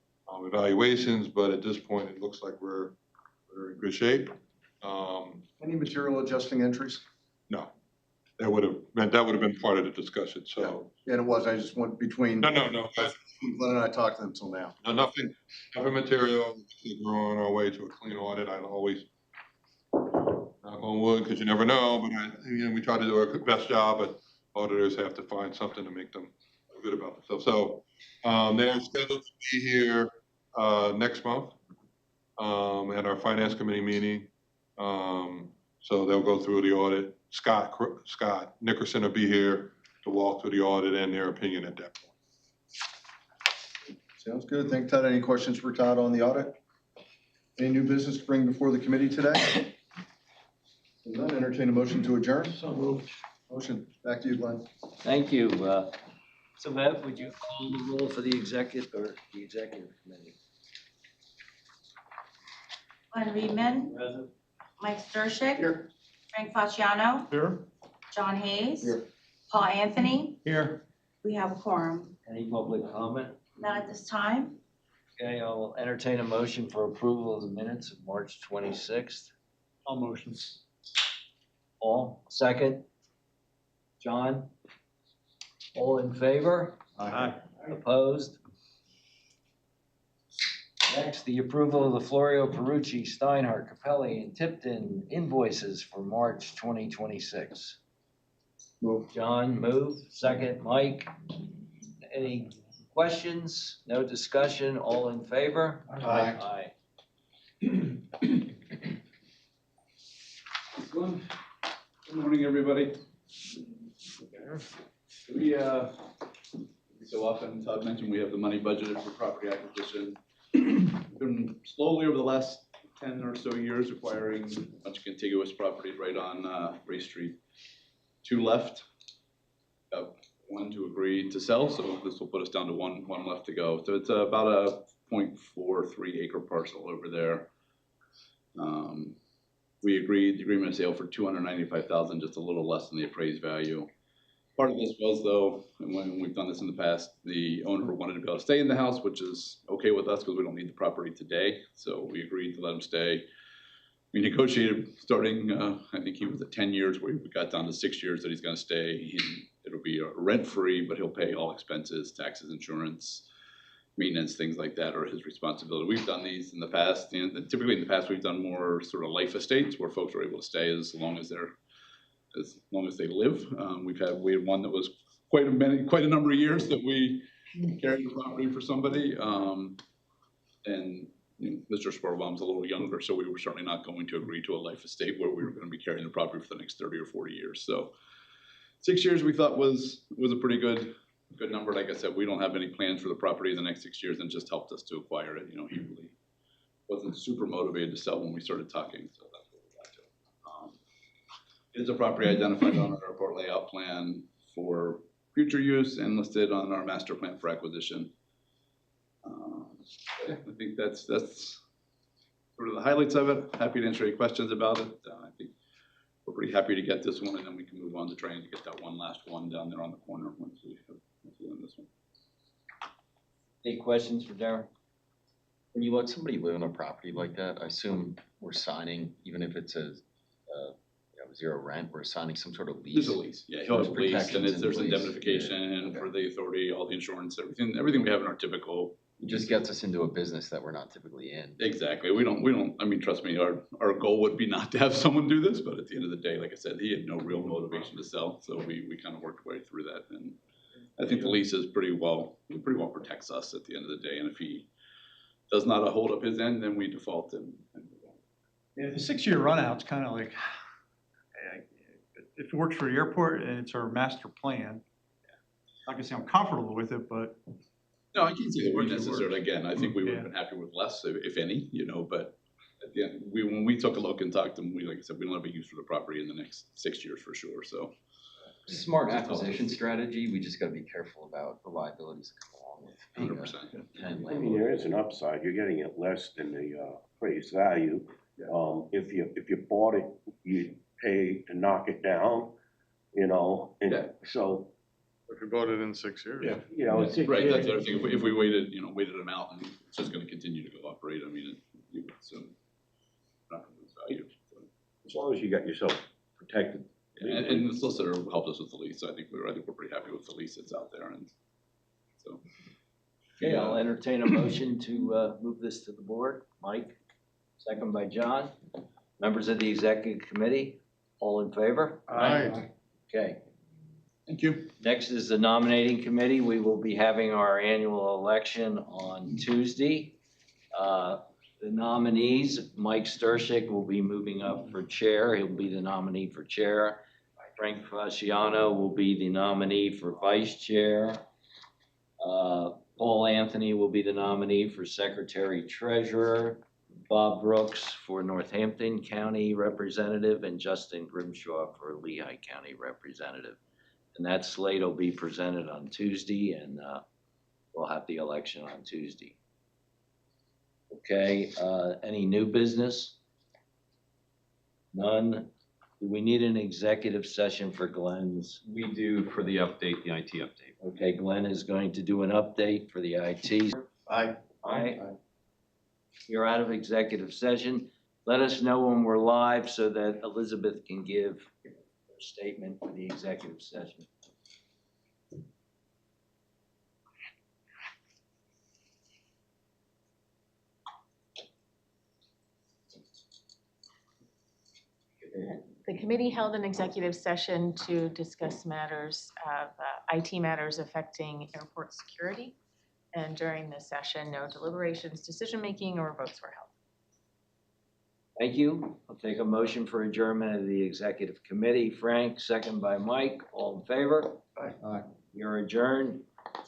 evaluations, but at this point, it looks like we're in good shape. Any material adjusting entries? No, that would have been part of the discussion. So Yeah, it was. I just went between. no. Glenn and I talked to them until now. No, nothing material. We're on our way to a clean audit. I always knock on wood because you never know, but we try to do our best job, but auditors have to find something to make them feel good about themselves. So they're scheduled to be here next month at our finance committee meeting. So they'll go through the audit. Scott Nickerson will be here to walk through the audit and their opinion at that point. Sounds good. Thank you, Todd. Any questions for Todd on the audit? Any new business to bring before the committee today? If not, entertain a motion to adjourn. So moved. Motion. Back to you, Glenn. Thank you. So Matt, would you call the roll for the executive committee? Glenn Riedman, Present. Mike Stershik. Here. Frank Fasciano, Here. John Hayes. Here. Paul Anthony. Here. We have a quorum. Any public comment? Not at this time. Okay, I'll entertain a motion for approval of the minutes of March 26th. All motion. All, second? John? All in favor? Aye. Opposed? Next, the approval of the Florio, Perucci, Steinhardt, Capelli, and Tipton invoices for March 2026. Move. John, move. Second, Mike. Any questions? No discussion? All in favor? Aye. Aye. Good morning, everybody. We, so often, Todd mentioned we have the money budgeted for property acquisition. We've been slowly over the last 10 or so years acquiring a bunch of contiguous properties right on Ray Street. 2 left, one to agree to sell, so this will put us down to one left to go. So it's about a 0.43 acre parcel over there. We agreed the agreement of sale for $295,000, just a little less than the appraised value. Part of this was, though, and when we've done this in the past, the owner wanted to be able to stay in the house, which is okay with us because we don't need the property today. So we agreed to let him stay. we negotiated starting, I think he was at 10 years, we got down to 6 years that he's gonna stay. It'll be rent-free, but he'll pay all expenses, taxes, insurance, maintenance, things like that are his responsibility. We've done these in the past, and typically in the past, we've done more sort of life estates where folks are able to stay as long as they live. We had one that was quite a number of years that we carried the property for somebody. And Mr. Sporbaum's a little younger, so we were certainly not going to agree to a life estate where we were going to be carrying the property for the next 30 or 40 years. So 6 years we thought was a pretty good number. Like I said, we don't have any plans for the property in the next 6 years, and just helped us to acquire it. He really wasn't super motivated to sell when we started talking, so that's what we got to. It's a property identified on our airport layout plan for future use and listed on our master plan for acquisition. I think that's sort of the highlights of it. Happy to answer any questions about it. I think we're pretty happy to get this one, and then we can move on to trying to get that one last one down there on the corner once we win this one. Any questions for Darren? When you let somebody live on a property like that, I assume we're signing, even if it's a zero rent, we're signing some sort of lease. There's a lease, yeah. He'll have a lease, and there's lease. indemnification for the authority, all the insurance, everything we have in our typical. It just gets us into a business that we're not typically in. Exactly. We don't, I mean, trust me, our goal would be not to have someone do this, but at the end of the day, like I said, he had no real motivation to sell, so we kind of worked our way through that. And I think the lease is pretty well protects us at the end of the day, and if he does not hold up his end, then we default and move on. Yeah, the 6-year run out's kind of like, if it works for the airport and it's our master plan, not gonna say I'm comfortable with it, but. No, I can't say that we're necessarily, again, I think we would have been happy with less, if any, but at the end, when we took a look and talked to them, like I said, we don't have a use for the property in the next 6 years for sure, so. Smart acquisition strategy, we just gotta be careful about the liabilities that come along with being 100%. I mean, there is an upside. You're getting it less than the appraised value. If you bought it, you'd pay to knock it down, and so. If you bought it in 6 years. Yeah. Right, that's the other thing. If we waited them out, and it's just gonna continue to go up, right? I mean, you would assume not gonna lose value. So. As long as you got yourself protected. And the solicitor helped us with the lease. I think we're pretty happy with the lease that's out there, and so. Okay, I'll entertain a motion to move this to the board. Mike, second by John. Members of the executive committee, all in favor? Aye. Okay. Thank you. Next is the nominating committee. We will be having our annual election on Tuesday. The nominees, Mike Stershik will be moving up for chair. He'll be the nominee for chair. Frank Fasciano will be the nominee for vice chair. Paul Anthony will be the nominee for secretary treasurer. Bob Brooks for Northampton County representative, and Justin Grimshaw for Lehigh County representative. And that slate will be presented on Tuesday, and we'll have the election on Tuesday. Okay, any new business? None. Do we need an executive session for Glenn's? We do for the update, the IT update. Okay, Glenn is going to do an update for the IT. Aye. Aye. You're out of executive session. Let us know when we're live so that Elizabeth can give her statement for the executive session. The committee held an executive session to discuss matters of IT matters affecting airport security. And during this session, no deliberations, decision-making, or votes were held. Thank you. I'll take a motion for adjournment of the executive committee. Frank, second by Mike. All in favor? Aye. You're adjourned.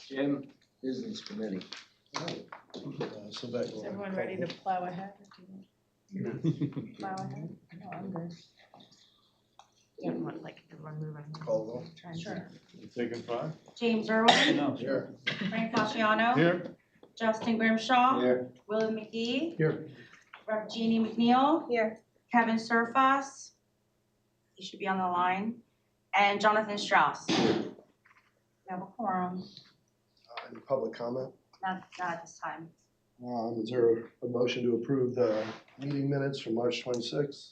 Jim, business committee. So that. Is everyone ready to plow ahead? Plow ahead? No, I'm good. You don't want like everyone moving. Call roll. Sure. You taking 5? James Irwin, No. Here. Frank Fasciano, Here. Justin Grimshaw, Here. William McGee, Here. Rep. Jeannie McNeil. Here. Kevin Surface, he should be on the line, and Jonathan Strauss. We have a quorum, Any public comment? not at this time. Is there a motion to approve the meeting minutes from March 26th?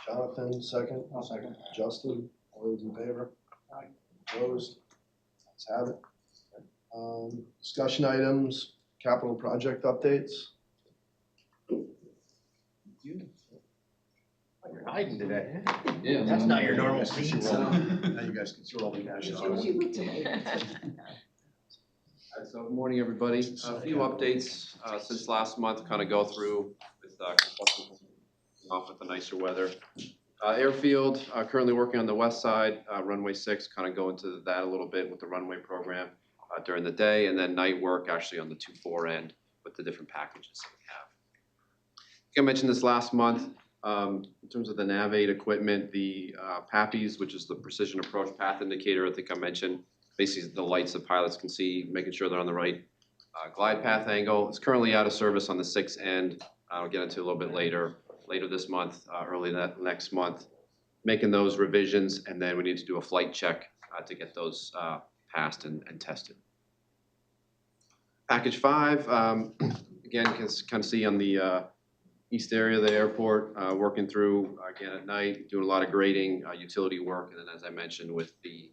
Jonathan, second. I'll second. Justin, all those in favor? Aye. Opposed? Let's have it. Discussion items, capital project updates. You're hiding today. Yeah. That's not your normal Now seat, so. you guys can see all the cash. So good morning, everybody. A few updates since last month, kind of go through with off with the nicer weather. Airfield, currently working on the west side, runway 6, kind of go into that a little bit with the runway program during the day, and then night work actually on the 2-4 end with the different packages that we have. I think I mentioned this last month. In terms of the Nav8 equipment, the PAPIs, which is the Precision Approach Path Indicator, I think I mentioned, basically the lights that pilots can see, making sure they're on the right glide path angle. It's currently out of service on the 6 end. I'll get into a little bit later this month, early next month, making those revisions, and then we need to do a flight check to get those passed and tested. Package 5, again, you can kind of see on the east area of the airport, working through, again at night, doing a lot of grading, utility work, and then as I mentioned with the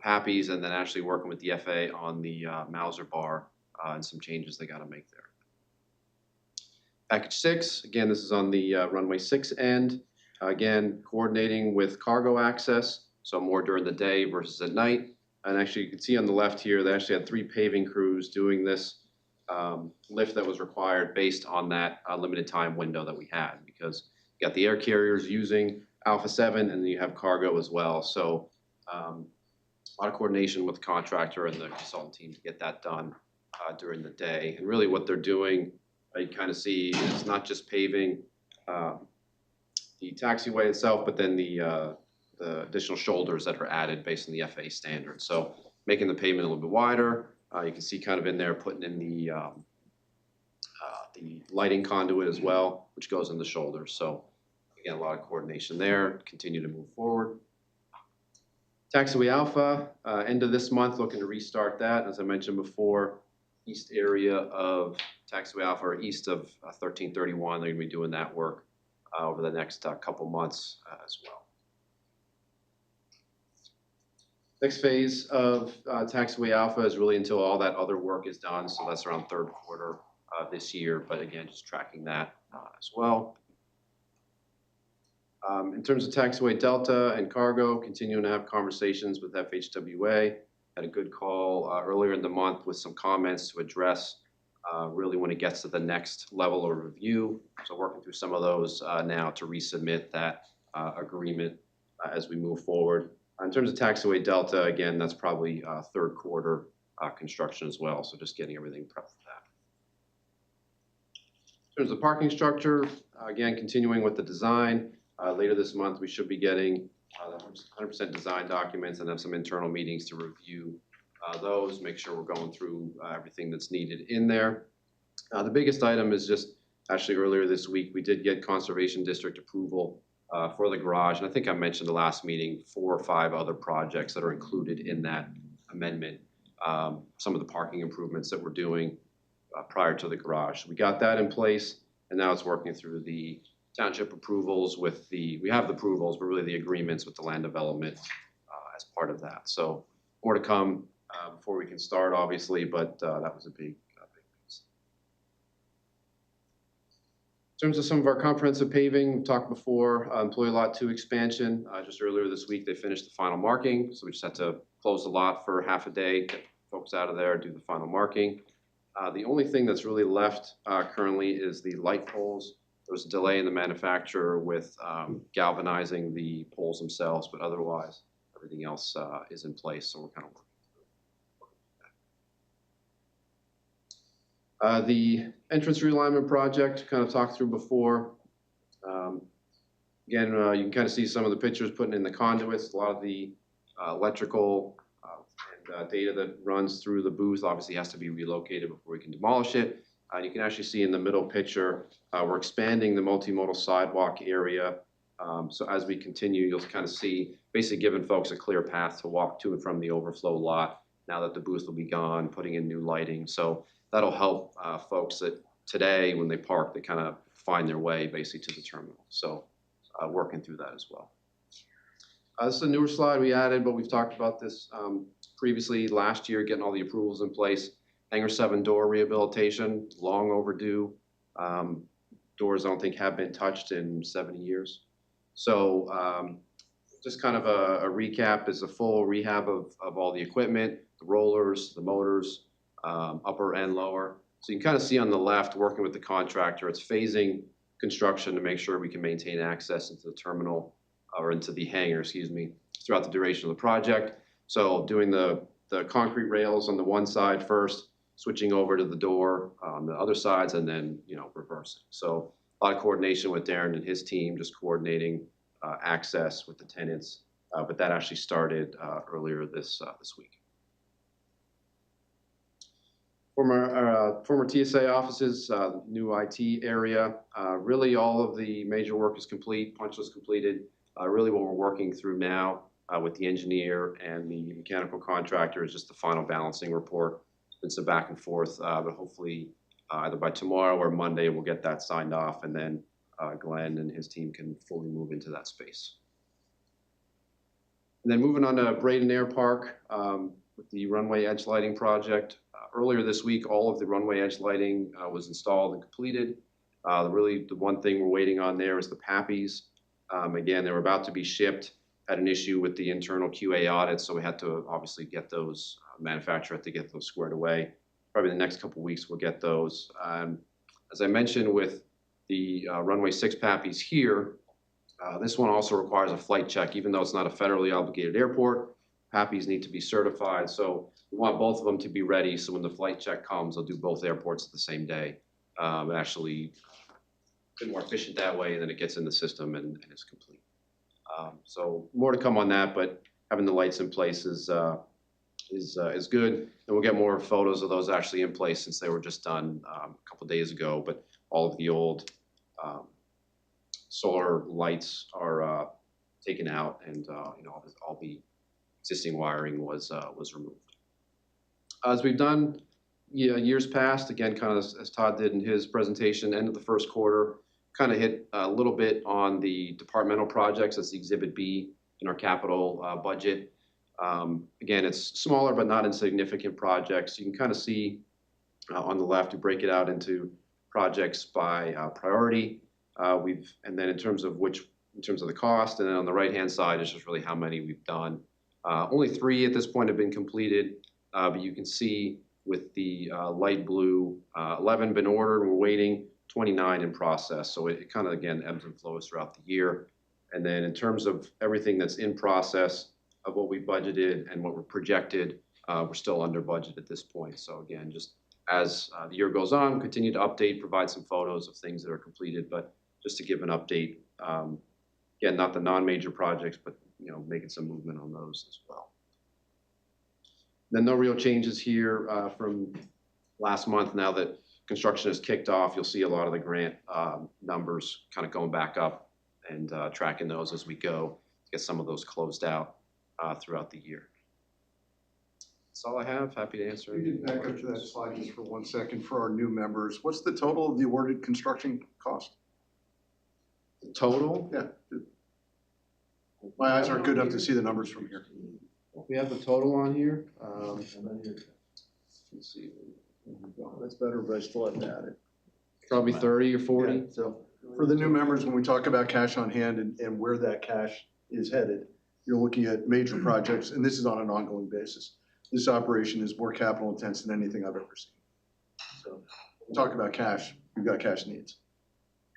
PAPIs, and then actually working with the FAA on the Mauser bar and some changes they got to make there. Package 6, again, this is on the runway 6 end. Again, coordinating with cargo access, so more during the day versus at night. And actually, you can see on the left here, they actually had 3 paving crews doing this lift that was required based on that limited time window that we had, because you got the air carriers using Alpha 7, and then you have cargo as well. So a lot of coordination with the contractor and the consultant team to get that done during the day. And really what they're doing, you kind of see, it's not just paving the taxiway itself, but then the additional shoulders that are added based on the FAA standards. So making the pavement a little bit wider. You can see kind of in there putting in the lighting conduit as well, which goes in the shoulders. So again, a lot of coordination there. Continue to move forward. Taxiway Alpha, end of this month, looking to restart that. As I mentioned before, east area of Taxiway Alpha, or east of 1331, they're going to be doing that work over the next couple months as well. Next phase of Taxiway Alpha is really until all that other work is done, so that's around 3rd quarter this year, but again, just tracking that as well. In terms of Taxiway Delta and cargo, continuing to have conversations with FHWA. Had a good call earlier in the month with some comments to address really when it gets to the next level of review. So working through some of those now to resubmit that agreement as we move forward. In terms of Taxiway Delta, again, that's probably 3rd quarter construction as well. So just getting everything prepped for that. In terms of parking structure, again, continuing with the design. Later this month, we should be getting 100% design documents and have some internal meetings to review those, make sure we're going through everything that's needed in there. The biggest item is just actually earlier this week, we did get Conservation District approval for the garage. And I think I mentioned the last meeting, 4 or 5 other projects that are included in that amendment. Some of the parking improvements that we're doing prior to the garage. We got that in place, and now it's working through the township approvals with we have the approvals, but really the agreements with the land development as part of that. So more to come before we can start, obviously, but that was a big piece. In terms of some of our comprehensive paving, we talked before, Employee Lot 2 expansion. Just earlier this week, they finished the final marking, so we just had to close the lot for half a day, get folks out of there, do the final marking. The only thing that's really left currently is the light poles. There was a delay in the manufacturer with galvanizing the poles themselves, but otherwise everything else is in place, so we're kind of working through. The entrance realignment project, kind of talked through before. Again, you can kind of see some of the pictures putting in the conduits. A lot of the electrical and data that runs through the booth obviously has to be relocated before we can demolish it. You can actually see in the middle picture, we're expanding the multimodal sidewalk area. So as we continue, you'll kind of see basically giving folks a clear path to walk to and from the overflow lot now that the booth will be gone, putting in new lighting. So that'll help folks that today, when they park, they kind of find their way basically to the terminal. So working through that as well. This is a newer slide we added, but we've talked about this previously last year, getting all the approvals in place. Hangar 7 door rehabilitation, long overdue. Doors I don't think have been touched in 70 years. So just kind of a recap is a full rehab of all the equipment, the rollers, the motors, upper and lower. So you can kind of see on the left, working with the contractor, it's phasing construction to make sure we can maintain access into the terminal or into the hangar, excuse me, throughout the duration of the project. So doing the concrete rails on the one side first, switching over to the door on the other sides, and then, you know, reversing. So a lot of coordination with Darren and his team, just coordinating access with the tenants, but that actually started earlier this week. Former TSA offices, new IT area, really all of the major work is complete, punch list completed. Really what we're working through now with the engineer and the mechanical contractor is just the final balancing report. It's been some back and forth, but hopefully either by tomorrow or Monday we'll get that signed off, and then Glenn and his team can fully move into that space. And then moving on to Braden Air Park with the runway edge lighting project. Earlier this week, all of the runway edge lighting was installed and completed. Really, the one thing we're waiting on there is the PAPIs. Again, they were about to be shipped, had an issue with the internal QA audit, so we had to obviously get those, manufacturer had to get those squared away. Probably the next couple of weeks we'll get those. As I mentioned with the runway 6 PAPIs here, this one also requires a flight check, even though it's not a federally obligated airport. PAPIs need to be certified, so we want both of them to be ready, so when the flight check comes, they'll do both airports the same day. Actually, a bit more efficient that way, and then it gets in the system and it's complete. So more to come on that, but having the lights in place is good. And we'll get more photos of those actually in place since they were just done a couple of days ago. But all of the old solar lights are taken out, and you know, all the existing wiring was removed. As we've done years past, again, kind of as Todd did in his presentation, end of the first quarter, kind of hit a little bit on the departmental projects as the Exhibit B in our capital budget. Again, it's smaller but not insignificant projects. You can kind of see on the left, we break it out into projects by priority. And then in terms of the cost, and then on the right-hand side is just really how many we've done. Only 3 at this point have been completed, but you can see with the light blue, 11 been ordered, we're waiting, 29 in process. So it kind of, again, ebbs and flows throughout the year. And then in terms of everything that's in process of what we budgeted and what we're projected, we're still under budget at this point. So again, just as the year goes on, continue to update, provide some photos of things that are completed, but just to give an update, again, not the non-major projects, but you know, making some movement on those as well. Then no real changes here from last month. Now that construction has kicked off, you'll see a lot of the grant numbers kind of going back up and tracking those as we go to get some of those closed out throughout the year. That's all I have. Happy to answer. We can back up to that slide just for 1 second for our new members. What's the total of the awarded construction cost? Total? Yeah. My eyes aren't good enough to see the numbers from here. We have the total on here. Let's see. That's better, but I still have to add it. Probably 30 or 40. Yeah, so For the new members, when we talk about cash on hand and where that cash is headed, you're looking at major projects, and this is on an ongoing basis. This operation is more capital intense than anything I've ever seen. So talk about cash, we've got cash needs.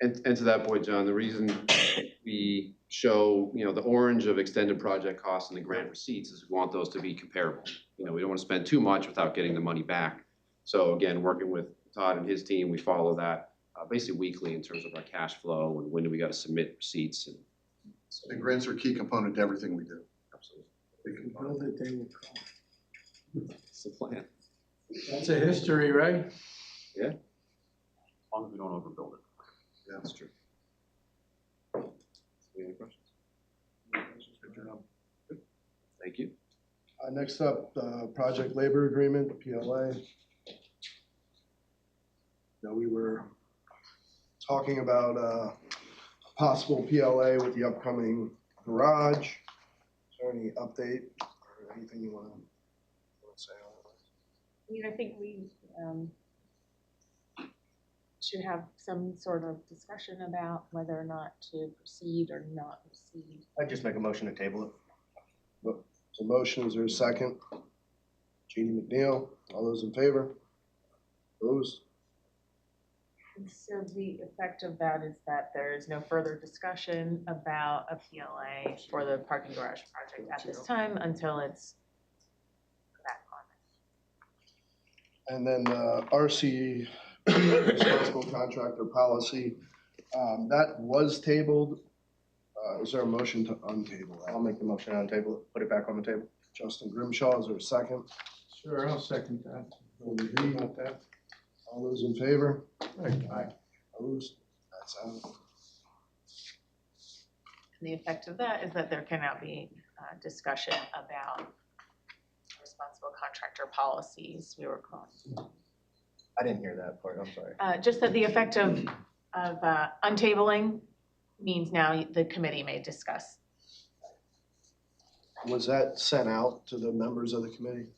And to that point, John, the reason we show, you know, the orange of extended project costs and the grant receipts is we want those to be comparable. You know, we don't want to spend too much without getting the money back. So again, working with Todd and his team, we follow that basically weekly in terms of our cash flow and when do we got to submit receipts. And so, The grants are a key component to everything we do. Absolutely. build it, they will come. It's the plan. That's a history, right? Yeah. As long as we don't overbuild it. Yeah, That's true. Any questions? Good. Thank you. Next up, project labor agreement, PLA. talking about possible PLA with the upcoming garage. Is there any update or anything you want to say on it? I mean, I think we should have some sort of discussion about whether or not to proceed or not proceed. I'd just make a motion to table it. So motion, is there a second? Jeannie McNeil, all those in favor? Opposed? And so the effect of that is that there is no further discussion about a PLA for the parking garage project at this time until it's back on. And then RC, responsible contractor policy, that was tabled. Is there a motion to untable that? I'll make the motion on table it, put it back on the table. Justin Grimshaw, is there a second? Sure, I'll second that. Bill McGee, About that. all those in favor? Aye. Opposed? That's out. And the effect of that is that there cannot be discussion about responsible contractor policies, we were calling. I didn't hear that part, I'm sorry. Just that the effect of untabling means now the committee may discuss. Was that sent out to the members of the committee?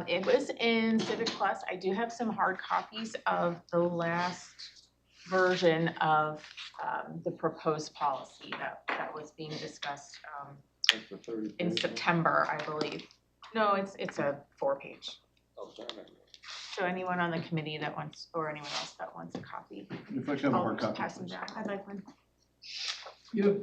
It was in Civic Plus. I do have some hard copies of the last version of the proposed policy that was being discussed in September, I believe. No, it's a 4-page. So anyone on the committee that wants, or anyone else that wants a copy, If I could have a hard I'll copy. pass them down. I'd like one. Yep.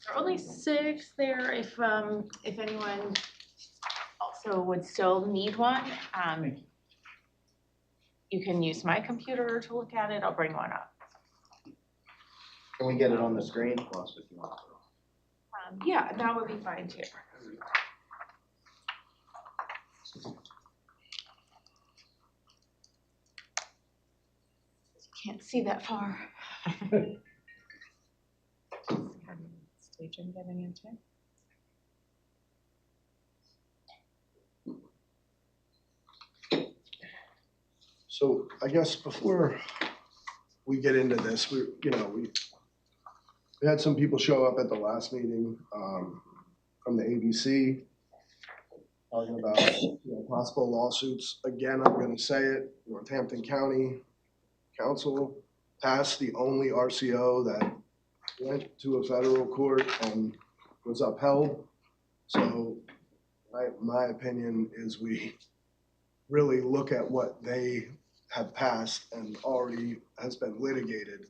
There are only 6 there if anyone also would still need one. You can use my computer to look at it. I'll bring one up. Can we get it on the screen? Yeah, that would be fine too. Can't see that far. Stage I'm getting into. So I guess before we get into this, we had some people show up at the last meeting from the ABC talking about possible lawsuits. Again, I'm going to say it, Northampton County Council passed the only RCO that went to a federal court and was upheld. So my opinion is we really look at what they have passed and already has been litigated.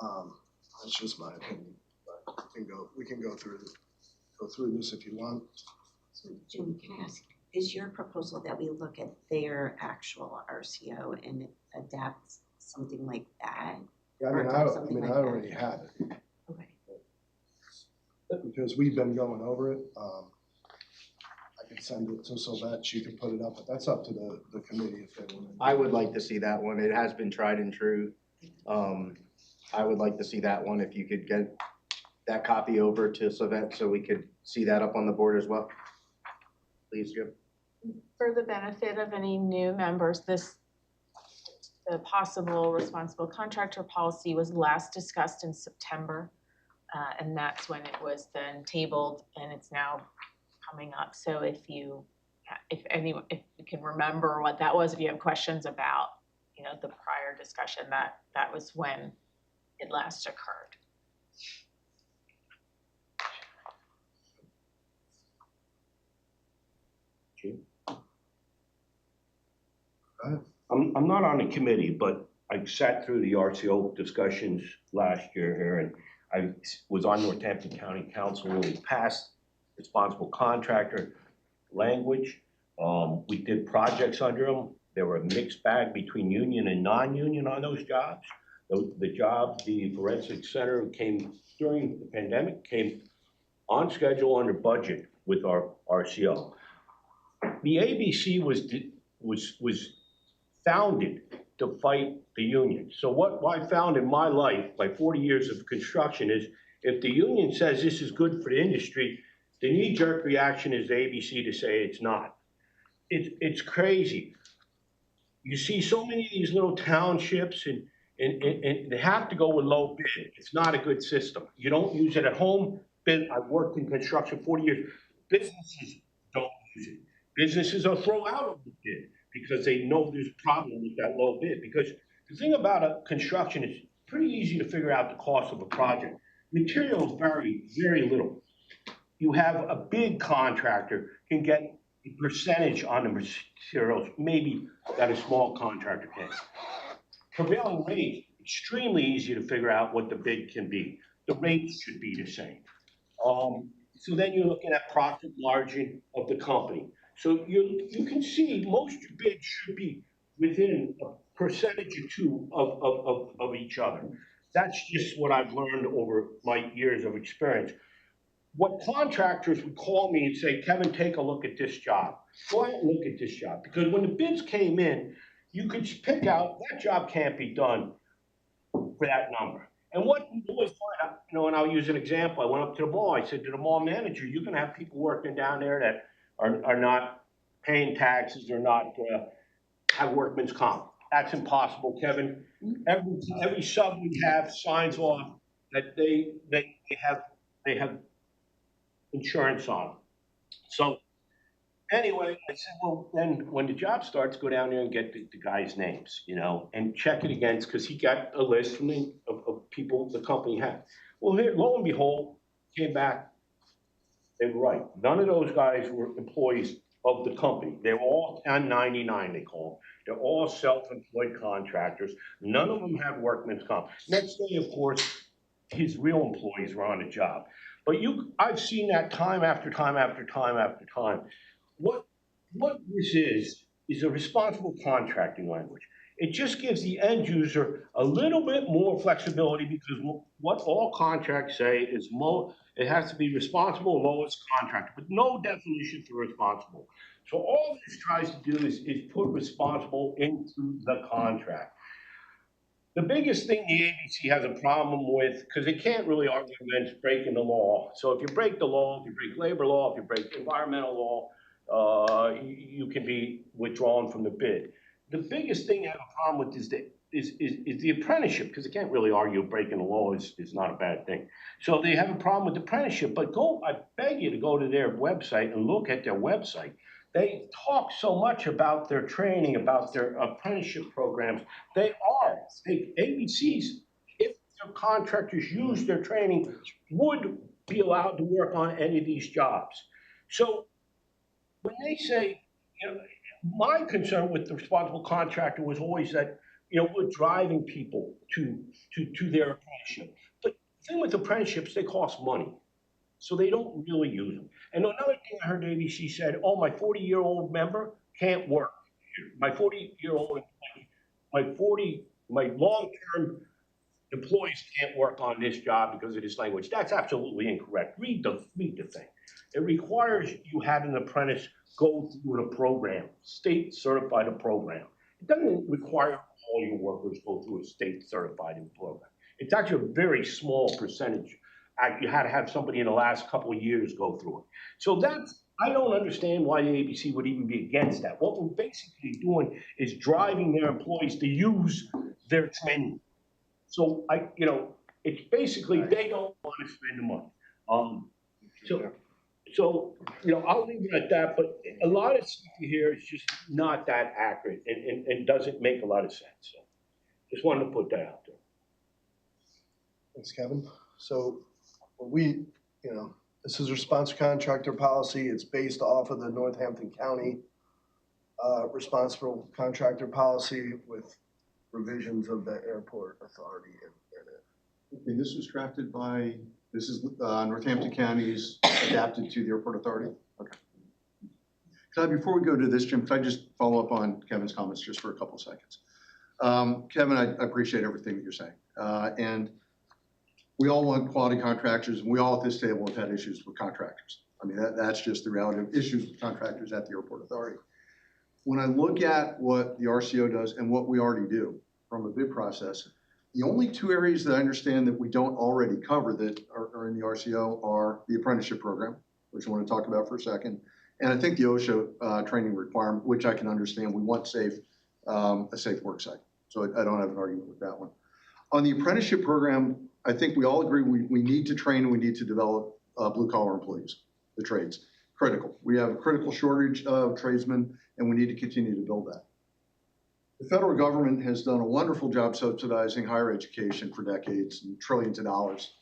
That's just my opinion, but we can go through this if you want. So Jim, can I ask, is your proposal that we look at their actual RCO and adapt something like that? Yeah, I already have it. Okay. Because we've been going over it. I can send it to Sylvette, she can put it up, but that's up to the committee if they want. I would like to see that one. It has been tried and true. I would like to see that one if you could get that copy over to Sylvette so we could see that up on the board as well. Please, Jim. For the benefit of any new members, the possible responsible contractor policy was last discussed in September. And that's when it was then tabled and it's now coming up. So if you can remember what that was, if you have questions about, the prior discussion, that was when it last occurred. I'm not on the committee, but I sat through the RCO discussions last year here, and I was on Northampton County Council when we passed responsible contractor language. We did projects under them. There were a mixed bag between union and non-union on those jobs. The forensic center came during the pandemic, came on schedule, under budget with our RCO. The ABC was founded to fight the union. So what I found in my life, by 40 years of construction, is if the union says this is good for the industry, The knee-jerk reaction is ABC to say it's not. It's crazy. You see so many of these little townships and they have to go with low bid. It's not a good system. You don't use it at home. I've worked in construction 40 years. Businesses don't use it. Businesses will throw out a bid because they know there's a problem with that low bid. Because the thing about a construction is pretty easy to figure out the cost of a project. Materials vary very little. You have a big contractor can get a percentage on the materials, maybe that a small contractor can. Prevailing rate, extremely easy to figure out what the bid can be. The rates should be the same. So then you're looking at profit margin of the company. So you can see most bids should be within a percentage or two of each other. That's just what I've learned over my years of experience. What contractors would call me and say, Kevin, take a look at this job. Go ahead and look at this job. Because when the bids came in, you could pick out that job can't be done for that number. And what you always find out, you know, and I'll use an example. I went up to the mall. I said to the mall manager, you're going to have people working down there that are not paying taxes or not have workman's comp. That's impossible, Kevin. Every sub we have signs off that they have insurance on them. So anyway, I said, well, then when the job starts, go down there and get the guys' names, you know, and check it against, because he got a list from of people the company had. Well, here, lo and behold, came back, they were right. None of those guys were employees of the company. They were all 1099, they call them. They're all self-employed contractors. None of them have workman's comp. Next day, of course, his real employees were on the job. But I've seen that time after time after time after time. What this is a responsible contracting language. It just gives the end user a little bit more flexibility, because what all contracts say is it has to be responsible lowest contractor, but no definition for responsible. So all this tries to do is put responsible into the contract. The biggest thing the ABC has a problem with, because it can't really argue against breaking the law. So if you break the law, if you break labor law, if you break environmental law, you can be withdrawn from the bid. The biggest thing you have a problem with is the apprenticeship, because they can't really argue breaking the law is not a bad thing. So they have a problem with the apprenticeship, but I beg you to go to their website and look at their website. They talk so much about their training, about their apprenticeship programs. ABCs, if their contractors use their training, would be allowed to work on any of these jobs. So when they say, you know, my concern with the responsible contractor was always that, you know, we're driving people to their apprenticeship. But the thing with apprenticeships, they cost money. So they don't really use them. And another thing I heard ABC said, oh, my 40-year-old member can't work here. My 40-year-old, my long-term employees can't work on this job because of this language. That's absolutely incorrect. Read the thing. It requires you have an apprentice go through a program, state certified program. It doesn't require all your workers go through a state certified program. It's actually a very small percentage. You had to have somebody in the last couple of years go through it. So I don't understand why the ABC would even be against that. What we're basically doing is driving their employees to use their training. So it's basically they don't want to spend the money. So I'll leave it at that. But a lot of stuff here is just not that accurate and doesn't make a lot of sense. So just wanted to put that out there. Thanks, Kevin. So this is responsible contractor policy. It's based off of the Northampton County responsible contractor policy with revisions of the airport authority in it. Okay, this was drafted by, this is Northampton County's adapted to the airport authority? Okay. Before we go to this, Jim, could I just follow up on Kevin's comments just for a couple of seconds? Kevin, I appreciate everything that you're saying. And we all want quality contractors, and we all at this table have had issues with contractors. I mean, that's just the reality of issues with contractors at the airport authority. When I look at what the RCO does and what we already do from a bid process, the only two areas that I understand that we don't already cover that are in the RCO are the apprenticeship program, which I want to talk about for a second. And I think the OSHA training requirement, which I can understand, we want a safe work site. So I don't have an argument with that one. On the apprenticeship program, I think we all agree we need to train and we need to develop blue collar employees, the trades. Critical. We have a critical shortage of tradesmen and we need to continue to build that. The federal government has done a wonderful job subsidizing higher education for decades and trillions of dollars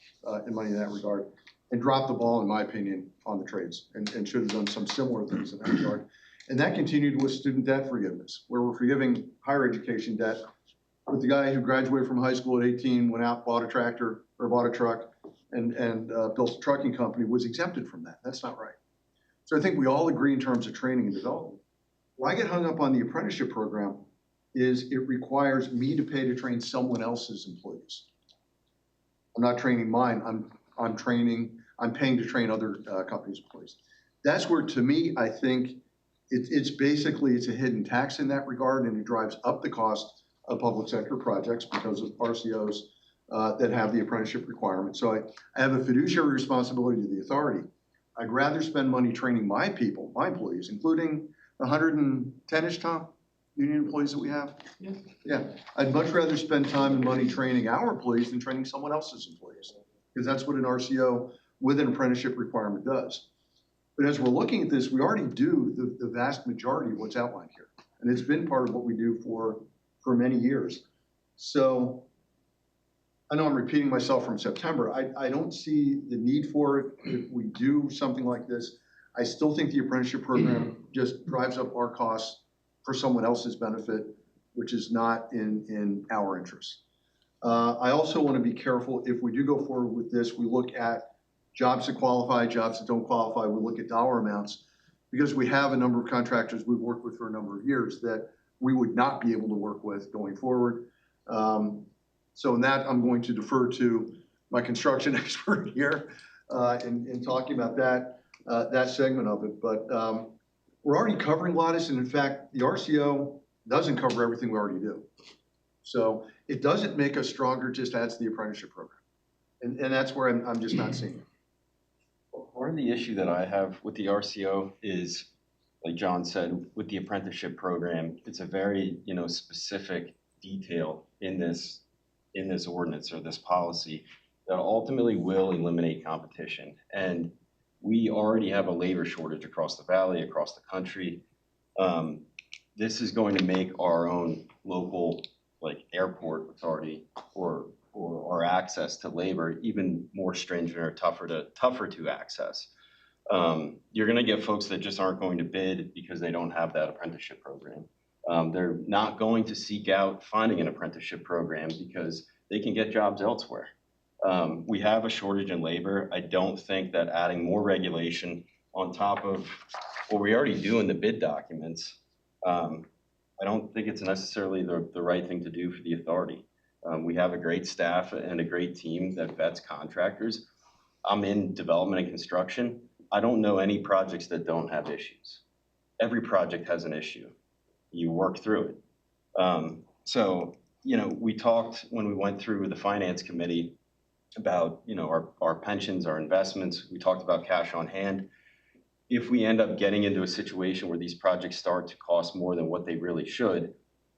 in money in that regard, and dropped the ball, in my opinion, on the trades and should have done some similar things in that regard. And that continued with student debt forgiveness, where we're forgiving higher education debt with the guy who graduated from high school at 18, went out, bought a tractor or bought a truck and built a trucking company, was exempted from that. That's not right. So I think we all agree in terms of training and development. Where I get hung up on the apprenticeship program is it requires me to pay to train someone else's employees. I'm not training mine, I'm paying to train other companies' employees. That's where, to me, I think it's basically a hidden tax in that regard, and it drives up the cost of public sector projects because of RCOs that have the apprenticeship requirement. So I have a fiduciary responsibility to the authority. I'd rather spend money training my people, my employees, including the 110-ish, Tom, union employees that we have. Yeah, I'd much rather spend time and money training our employees than training someone else's employees, because that's what an RCO with an apprenticeship requirement does. But as we're looking at this, we already do the vast majority of what's outlined here. And it's been part of what we do for many years. So I know I'm repeating myself from September. I don't see the need for it if we do something like this. I still think the apprenticeship program just drives up our costs for someone else's benefit, which is not in our interest. I also want to be careful, if we do go forward with this, we look at jobs that qualify, jobs that don't qualify, we look at dollar amounts, because we have a number of contractors we've worked with for a number of years that we would not be able to work with going forward. So in that, I'm going to defer to my construction expert here in talking about that segment of it. But we're already covering Gladys, and in fact, the RCO doesn't cover everything we already do. So it doesn't make us stronger, just adds to the apprenticeship program. And that's where I'm just not seeing it. Part of the issue that I have with the RCO is, like John said, with the apprenticeship program, it's a very, specific detail in this ordinance or this policy that ultimately will eliminate competition. And we already have a labor shortage across the valley, across the country. This is going to make our own local, airport authority or our access to labor even more stringent or tougher to access. You're going to get folks that just aren't going to bid because they don't have that apprenticeship program. They're not going to seek out finding an apprenticeship program because they can get jobs elsewhere. We have a shortage in labor. I don't think that adding more regulation on top of what we already do in the bid documents, I don't think it's necessarily the right thing to do for the authority. We have a great staff and a great team that vets contractors. I'm in development and construction. I don't know any projects that don't have issues. Every project has an issue. You work through it. So, we talked when we went through the finance committee about, our pensions, our investments. We talked about cash on hand. If we end up getting into a situation where these projects start to cost more than what they really should,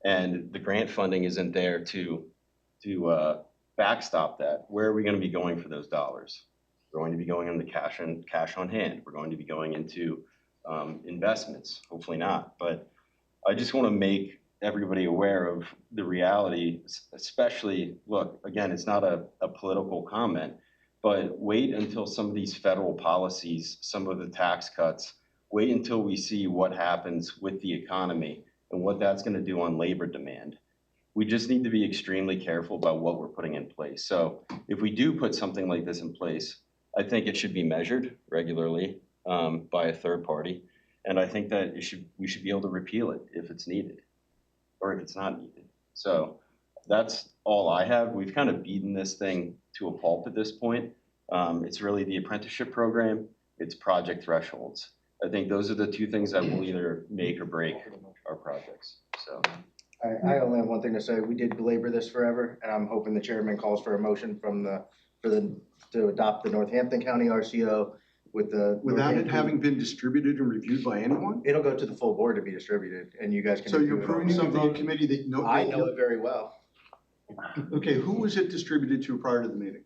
and the grant funding isn't there to backstop that, where are we going to be going for those dollars? We're going to be going into cash on hand. We're going to be going into investments. Hopefully not. But I just want to make everybody aware of the reality, especially, look, again, it's not a political comment, but wait until some of these federal policies, some of the tax cuts, wait until we see what happens with the economy and what that's going to do on labor demand. We just need to be extremely careful about what we're putting in place. So if we do put something like this in place, I think it should be measured regularly by a third party. And I think that we should be able to repeal it if it's needed or if it's not needed. So that's all I have. We've kind of beaten this thing to a pulp at this point. It's really the apprenticeship program, it's project thresholds. I think those are the two things that will either make or break our projects. So I only have one thing to say. We did belabor this forever, and I'm hoping the chairman calls for a motion to adopt the Northampton County RCO with the. Without it Northampton- having been distributed and reviewed by anyone? It'll go to the full board to be distributed, and you guys can. So you're review it all. approving something in committee that no. I know it very well. Okay, who was it distributed to prior to the meeting?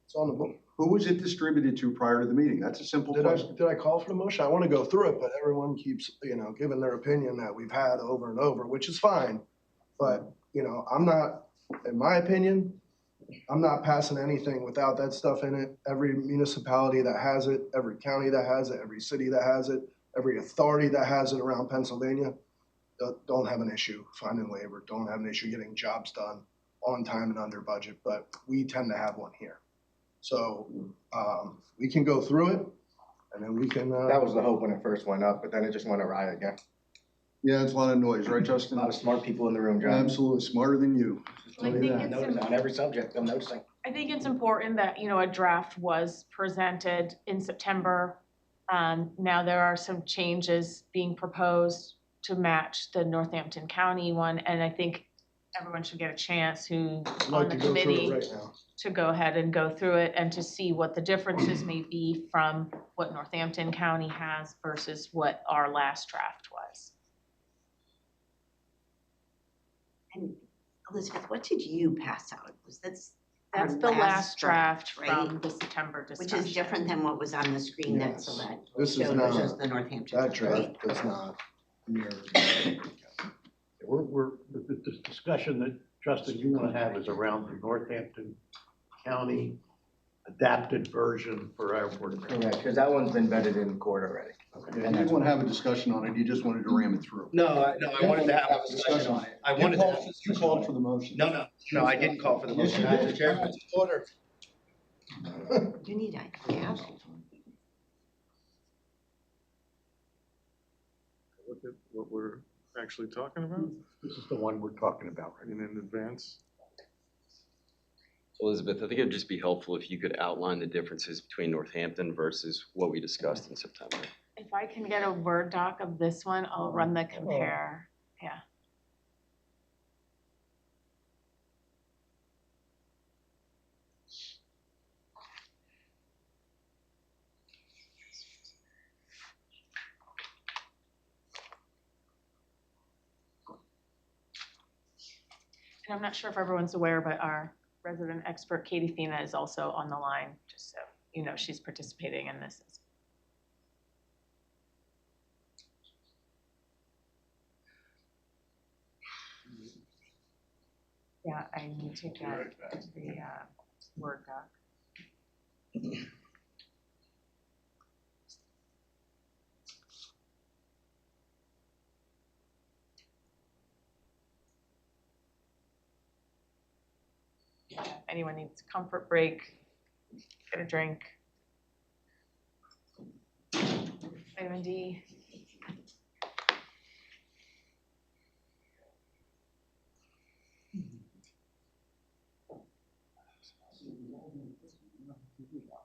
It's on the book. Who was it distributed to prior to the meeting? That's a simple question. Did I call for the motion? I want to go through it, but everyone keeps, giving their opinion that we've had over and over, which is fine. But, I'm not, in my opinion, I'm not passing anything without that stuff in it. Every municipality that has it, every county that has it, every city that has it, every authority that has it around Pennsylvania, don't have an issue finding labor, don't have an issue getting jobs done on time and under budget, but we tend to have one here. So, we can go through it and then we can. That was the hope when it first went up, but then it just went awry again. Yeah, it's a lot of noise, right, Justin? A lot of smart people in the room, John. Absolutely, smarter than you. I think it's Notice on every subject, I'm noticing. I think it's important that, a draft was presented in September. Now there are some changes being proposed to match the Northampton County one, and I think everyone should get a chance who's I'd on like the to go through committee it right now. to go ahead and go through it and to see what the differences may be from what Northampton County has versus what our last draft was. And Elizabeth, what did you pass out? That's our the last draft right? from the September discussion. Which is different than what was on the screen that Yes. Celeste This is showed, which not- is the Northampton. That right? draft does not mirror. The discussion that, Justin, you want to have is around the Northampton County adapted version for airport. Correct, because that one's been vetted in court already. Yeah, you didn't want to have a discussion on it, you just wanted to ram it through. No, I wanted to have a discussion on it. I wanted to have. You called for the motion. No, I didn't call for the motion. Yes, you Mr. did. Chairman. Order. You need a gavel. Look at what we're actually talking about This is the one we're talking about, right? in advance. Elizabeth, I think it'd just be helpful if you could outline the differences between Northampton versus what we discussed in September. If I can get a Word doc of this one, I'll run the compare, yeah. And I'm not sure if everyone's aware, but our resident expert, Katie Fina, is also on the line, just so you know, she's participating in this. Yeah, I need to get the Word doc. If anyone needs a comfort break, get a drink. Vitamin D.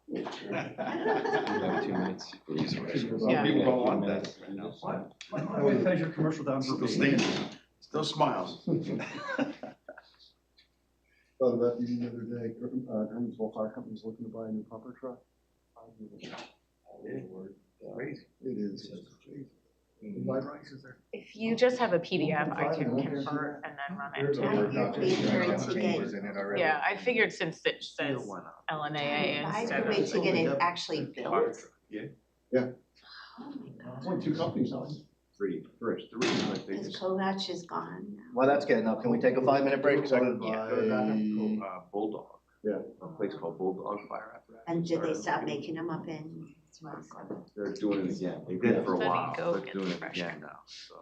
You have 2 minutes. Yeah. People don't want that. Why don't we finish your commercial down for Still smiles. Thought about you the other day, Hermansville Fire Company's looking to buy a new pumper truck. Crazy. It is. If you just have a PDF, I can convert and then run it to. Yeah, I figured since it says LNAA I instead could wait of. to get it actually built. Yeah. Oh my God. Only 2 companies on it. Three. Because Kovach is gone now. Well, that's getting up. Can we take a 5-minute break? Bulldog. Yeah. A place called Bulldog Fire Apparatus. And did they stop making them up in? They're doing it again. They did for a Let me while, go but get doing the it fresher. again now, so.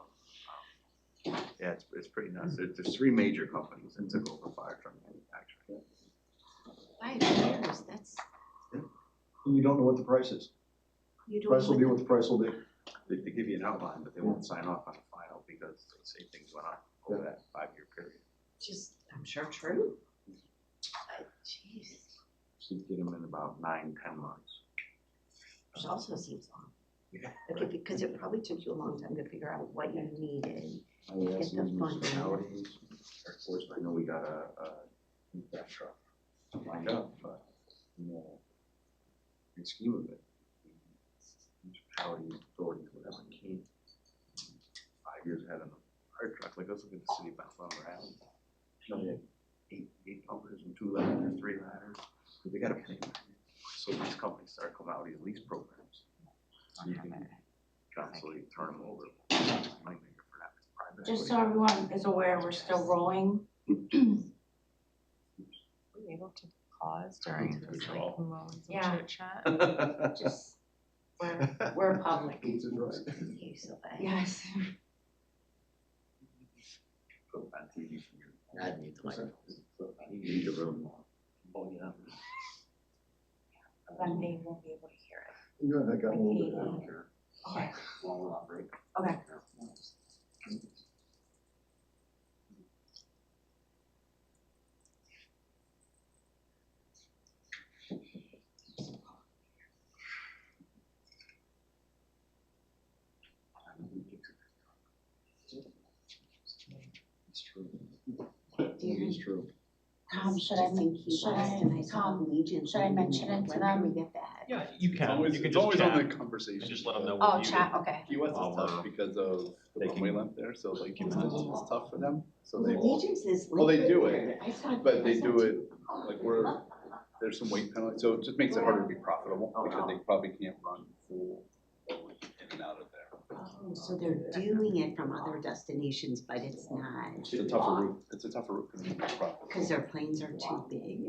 Yeah, it's pretty nuts. There's 3 major companies that took over fire truck manufacturing. 5 years, that's, And you don't know what the price is. you don't. Price will be what the price will be. They give you an outline, but they won't sign off on a final because they say things went on over that 5-year period. Just, I'm sure true. But, jeez, So you get them in about 9-10 months. which also seems long. Yeah. Okay, because it probably took you a long time to figure out what you needed. I asked Get the these funding. municipalities, of course, I know we got a that truck lined up, but, in the scheme of it, municipality, authority, whatever, came 5 years ahead on a fire truck, like, let's look at the city of Bethlehem, or Allen. You know, they had eight pumpers and 2 ladders, 3 ladders, so they got a plan. So these companies start coming out with these lease programs. So you can constantly turn them over. Money maker for that. It's private Just equity. so everyone is aware, we're still rolling. Were you able to pause during this like moments of Yeah. chit chat? Just, we're public. Yes. Put them on TV for your ad needs microphones. You need a room. Oh, yeah. Then they won't be able to hear it. Good, I got a little bit down Okay. here. Okay. Okay. It's true. It's true. Should I mention it to them? Yeah, you can. Always, You can it's just always chat on the conversation. and just let them know Oh, what you. chat, okay. US is While tough we're because of the taking- runway left there, so like Houston is tough for them, so they. Legion's is. Well, they do it, liquid. I saw- but they I saw do it, two. like there's some weight penalty, so it just makes it harder to be profitable because they probably can't run full in and out of there. Oh, so they're doing it from other destinations, but it's not, It's a tougher route, it's a tougher route for them to make profit. because their planes are too big.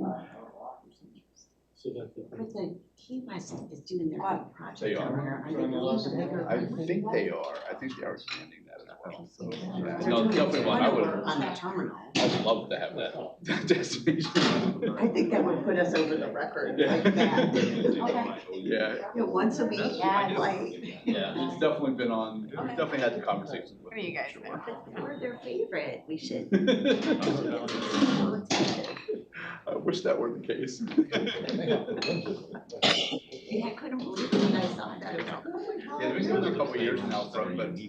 But the Key West is doing their big project They over are. there. Are they going to bigger? I think they are expanding that as well, so, yeah, They're no, doing a definitely one, I ton of would, work on the terminal. I'd love to have that destination. I think that would put us over the record like that. Yeah. Yeah, once a week, like. Yeah, it's definitely been on, we've definitely had the conversations with What do you guys them, think? We're their favorite, we should. sure. I wish that were the case. Yeah, I couldn't believe it when I saw that. I was like, oh my God. Yeah, they've been doing it a couple of years now, but it's pretty limited,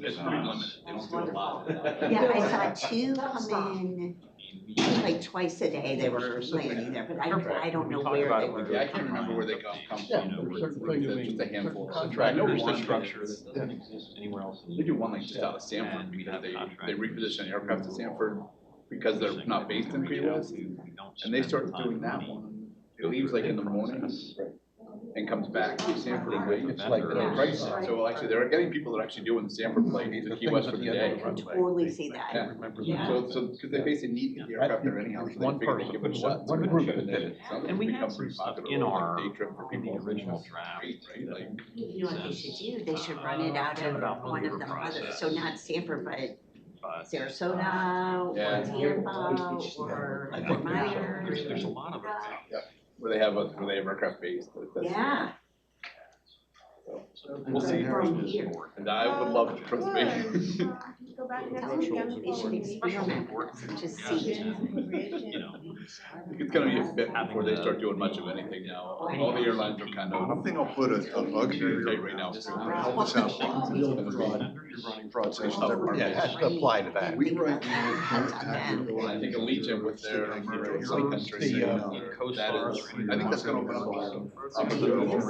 they don't do a lot. Yeah, I saw 2 come in, like twice a day, they were landing there, but I don't know where they were. Yeah, I can't remember where they come Yeah, from, there's certain things that just a handful. I know Contractors, one the structure that's- that doesn't exist anywhere else. They do one like just out of Sanford And we because have they contractors reposition aircraft to Sanford because they're not based in Key West. And they start doing that one, it leaves like in the morning and comes back to Sanford at night. It's like, so actually, they're getting people that are actually doing the Sanford flight to Key West for the day. I can totally see that. Yeah, Yeah. so, because they basically need the aircraft there anyhow, so they figure they give it a shot. One group that did it. And And we become had some pretty stuff popular, in like our, day trip for in the people. original draft. Right, like. You know what they should do? They should run it out of one of the other, so not Sanford, but Sarasota, or Yeah. Tampa, or Fort Myers. There's a lot of it. Yeah, where they have aircraft based. Yeah. We'll see. From here. And I would love to, trust me. Go back and tell them they should experiment with us and just see. You know, It's gonna be a bit before they start doing much of anything now. All the airlines are kind of. One thing I'll put a bug here right now. help us out. Fraud stations everywhere. Yeah, it has to apply to that. We right now have tactical. I think Allegiant with their some countries. The, That is, I think that's gonna open up a lot of opportunities.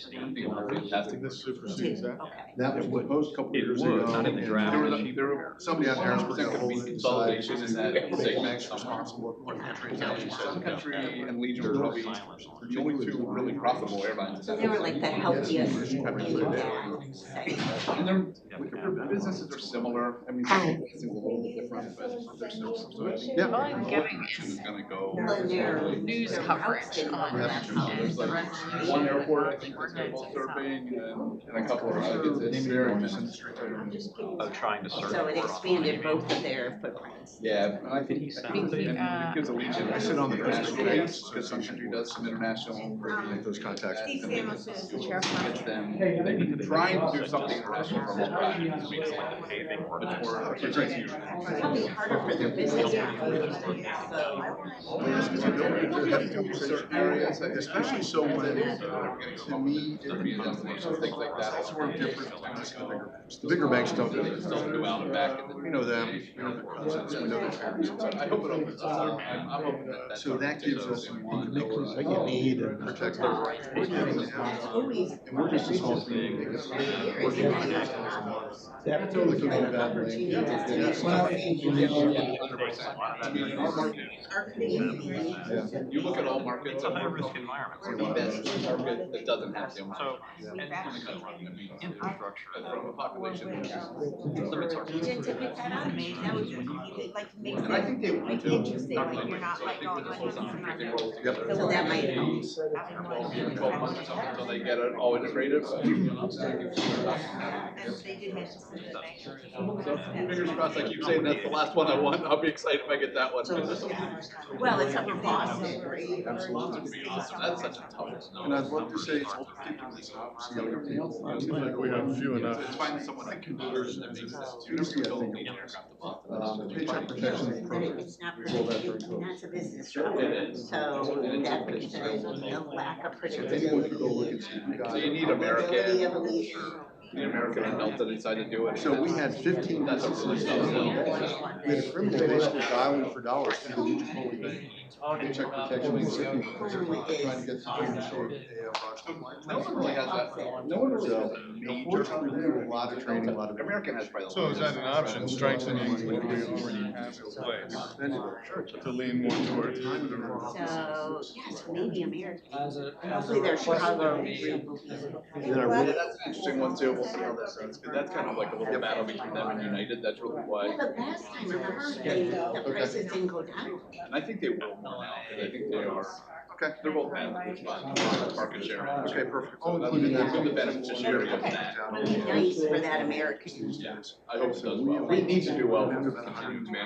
Fantastic. This supersedes that. Okay. That was proposed a couple It years would, ago. not in the draft. There were Somebody out there is There's gonna be consolidation in that segment somewhere. Sun Country and Legion were probably the only 2 really profitable airlines. So they were like the healthiest in that segment. And their businesses are similar, I mean, it's a little bit different, but there's some, so I think. I'm giving Is gonna go. Well, their news their coverage routes didn't on run that that. well. There's like one airport, I think, that's they're both serving, and a couple of others. It's very of trying to serve. So it expanded both of their footprints. Yeah, and I think, and it gives Allegiant, I sit on the international base, because Sun Country does some international. Make those contacts. Steve Samos is the chair. Gets them, they're trying to do something international from scratch. It's probably harder for their business partners. Certain areas, especially so when, to me, things like that. That's where different between us and the bigger banks don't do it. Don't go out and back and then. We know them, we know their cousins, we know their parents. I hope it opens up. I'm hoping that. So that gives us What you need and protect their rights. And we're just a small community. That's totally could be a bad thing. You look at all markets. It's a high risk environment. The best market that doesn't have them. So, infrastructure. From a population. Limits our. You didn't pick that up, maybe that was, like, make And I think they want make to. it interesting, like, you're not like going on this and that. Yep. So that might help. 12 months or something until they get it all integrated. And they did mention some of the banks. So fingers crossed, I keep saying that's the last one I want. I'll be excited if I get that one. Well, it's up in Boston, right? Absolutely. That's such a tough. And I'd love to say it's older people, see younger people. Seems like we have few enough. It's finding someone that can do it that makes sense. Tuesday, I think, paycheck protection program. It's not for you, and that's a business job. It is. So that brings the lack of Anyone could go look predictability. and see who got So you it. need Ability American, of leadership. need American adults that decide to do it. So we had 15 That's a really tough sell. We had a criminal basically dialing for dollars through the Chipotle bank. Paycheck protection, Mississippi, trying to get the No one really has that. No one really has that. Unfortunately, we do a lot of training, a lot of. American has probably. So is that an option, strengthening what we already have in place, to lean more towards? So, yes, maybe American. Hopefully they're Chicago. That's an interesting one too. We'll see how that goes. 'Cause that's kind of like a little battle between them and United. That's really Yeah, why. but last time, remember, the prices didn't go down. And I think they will more now. 'Cause I think they are. Okay. They're both managed market share. Okay, perfect. So that'll be the beneficiary of that. It'd be nice for that American. Yeah, I hope it does well. We need to do well. I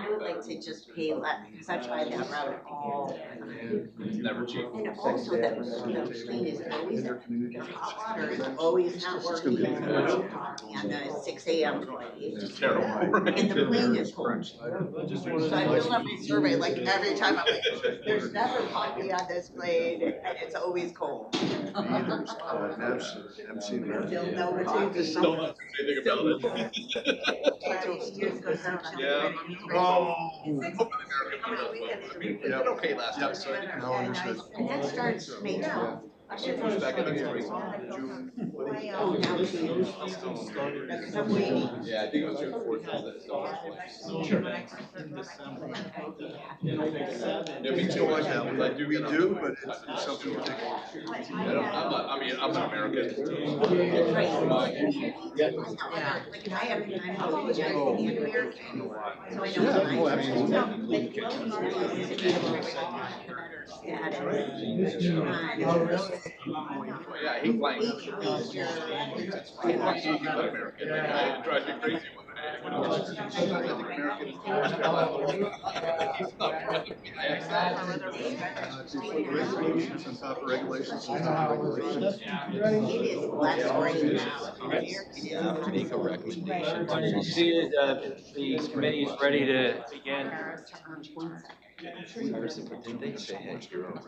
would like to just pay less, because I tried that route all the time. It's never cheap. And also that the plane is always, the hot water is always not working. And the 6 AM flight. It's terrible. And the plane is cold. So I fill out my survey like every time, I'm like, there's never coffee on this plane and it's always cold. MC. Still no coffee. Don't know anything about it. Yeah. Oh. We did okay last time, so I think. No, understood. And that starts May 12th. I should push back in June. Oh, now it's June. Because I'm waiting. Yeah, I think it was June 4th. Yeah, me too. I do. We do, but it's something to take. I'm an American. Like if I have, I'm always an American. So I know Oh, absolutely. Yeah, I hate flying. It drives me crazy when Regulations on top of regulations on top of regulations. It is less rain now. To make a recommendation. When you see the committee is ready to begin. Did they say, hey, you're on?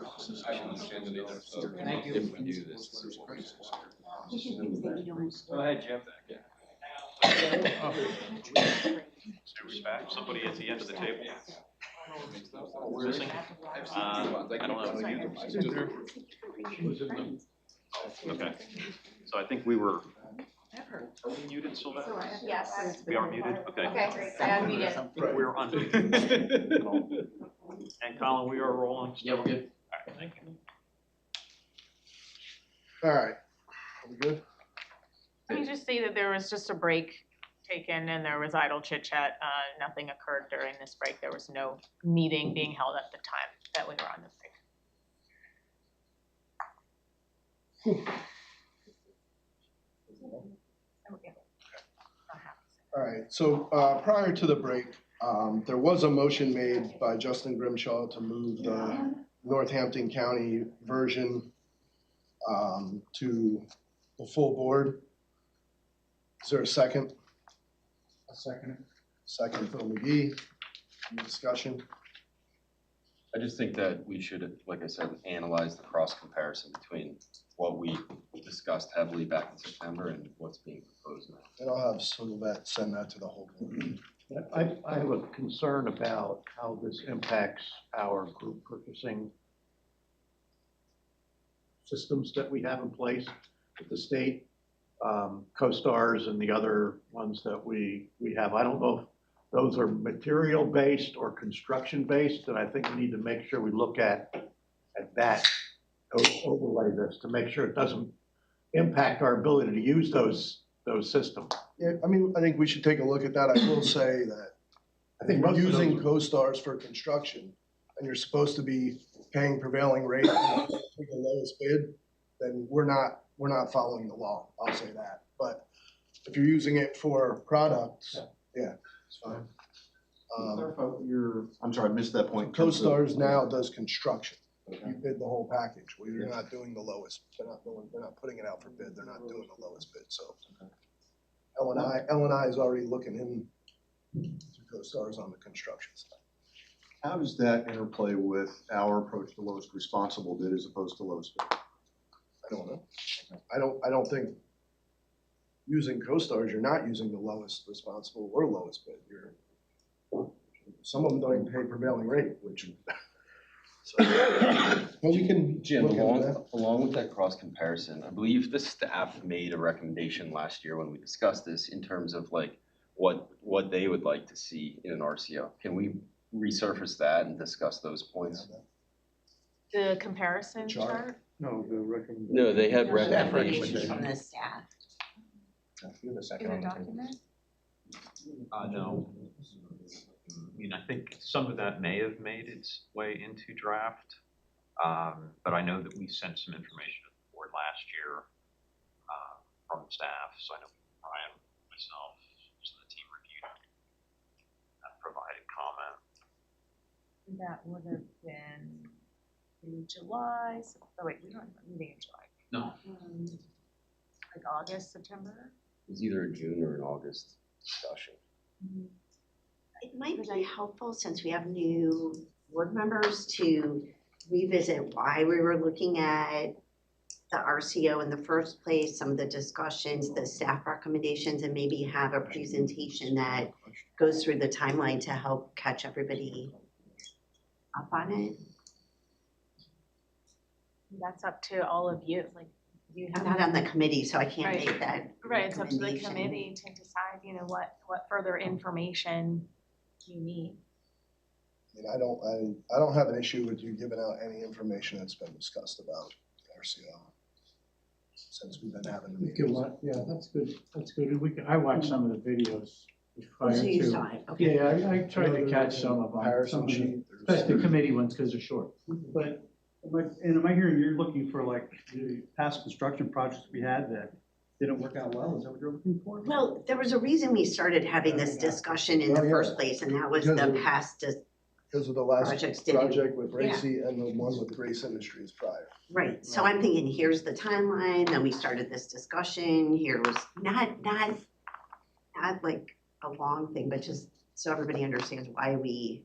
I don't understand it either, so. Thank you. If we do this. Go ahead, Jim. Somebody at the end of the table. Missing? I don't know. Okay, so I think we were, are we muted, Sylvester? Yes. We are muted, okay. Okay, I unmuted. I think we're unmuted. And Colin, we are rolling? Yeah, we're good. All right, thank you. All right, are we good? Let me just say that there was just a break taken and there was idle chit chat. Nothing occurred during this break. There was no meeting being held at the time that we were on the break. All right, so prior to the break, there was a motion made by Justin Grimshaw to move the Northampton County version to the full board. Is there a second? A second. Second, Phil McGee. Any discussion? I just think that we should, like I said, analyze the cross comparison between what we discussed heavily back in September and what's being proposed now. And I'll have Sylvette send that to the whole board. I have a concern about how this impacts our group purchasing systems that we have in place with the state, CoStars and the other ones that we have. I don't know if those are material-based or construction-based, and I think we need to make sure we look at that, overlay this, to make sure it doesn't impact our ability to use those systems. Yeah, I mean, I think we should take a look at that. I will say that I think if we're most of using those- CoStars for construction, and you're supposed to be paying prevailing rate for the lowest bid, then we're not following the law, I'll say that. But if you're using it for products, yeah, it's fine. I'm sorry, I missed that point. CoStars now does construction. You bid the whole package, where you're not doing the lowest, they're not putting it out for bid, they're not doing the lowest bid, so. LNAA is already looking into CoStars on the construction side. How does that interplay with our approach to lowest responsible bid as opposed to lowest bid? I don't know. I don't think using CoStars, you're not using the lowest responsible or lowest bid. Some of them don't even pay prevailing rate, which. Well, we can Jim, look into that. along with that cross comparison, I believe the staff made a recommendation last year when we discussed this in terms of like what they would like to see in an RCO. Can we resurface that and discuss those points? The comparison chart? No, the recommendation. No, they had There's recommendations. From the staff. You're the In second the on the table. document? No. I mean, I think some of that may have made its way into draft, but I know that we sent some information to the board last year from the staff, so I know Brian, myself, so the team reviewed and provided comment. That would have been in July, oh wait, we don't have a meeting in July. No. Like August, September? It was either a June or an August discussion. It might be helpful, since we have new board members, to revisit why we were looking at the RCO in the first place, some of the discussions, the staff recommendations, and maybe have a presentation that goes through the timeline to help catch everybody up on it. That's up to all of you, like, you have. I'm not on the committee, so I can't Right. make that Right, it's up to the recommendation. committee to decide, what further information you need. I mean, I don't have an issue with you giving out any information that's been discussed about RCO since we've been having the We could meetings. watch, yeah, that's good, I watched some of the videos prior So you to. saw it, okay. Yeah, I tried to catch some of them, Comparison some of sheet, the, especially the committee ones, because they're short. But, am I hearing you're looking for like the past construction projects we had that didn't work out well? Is that what you're looking for? Well, there was a reason we started having this discussion in the Oh, yeah. first place, and that was Because the of- past, Because of the last Projects didn't- project with Racy and the one with Grace Industries prior. right, so I'm thinking, here's the timeline, then we started this discussion, here was not like a long thing, but just so everybody understands why we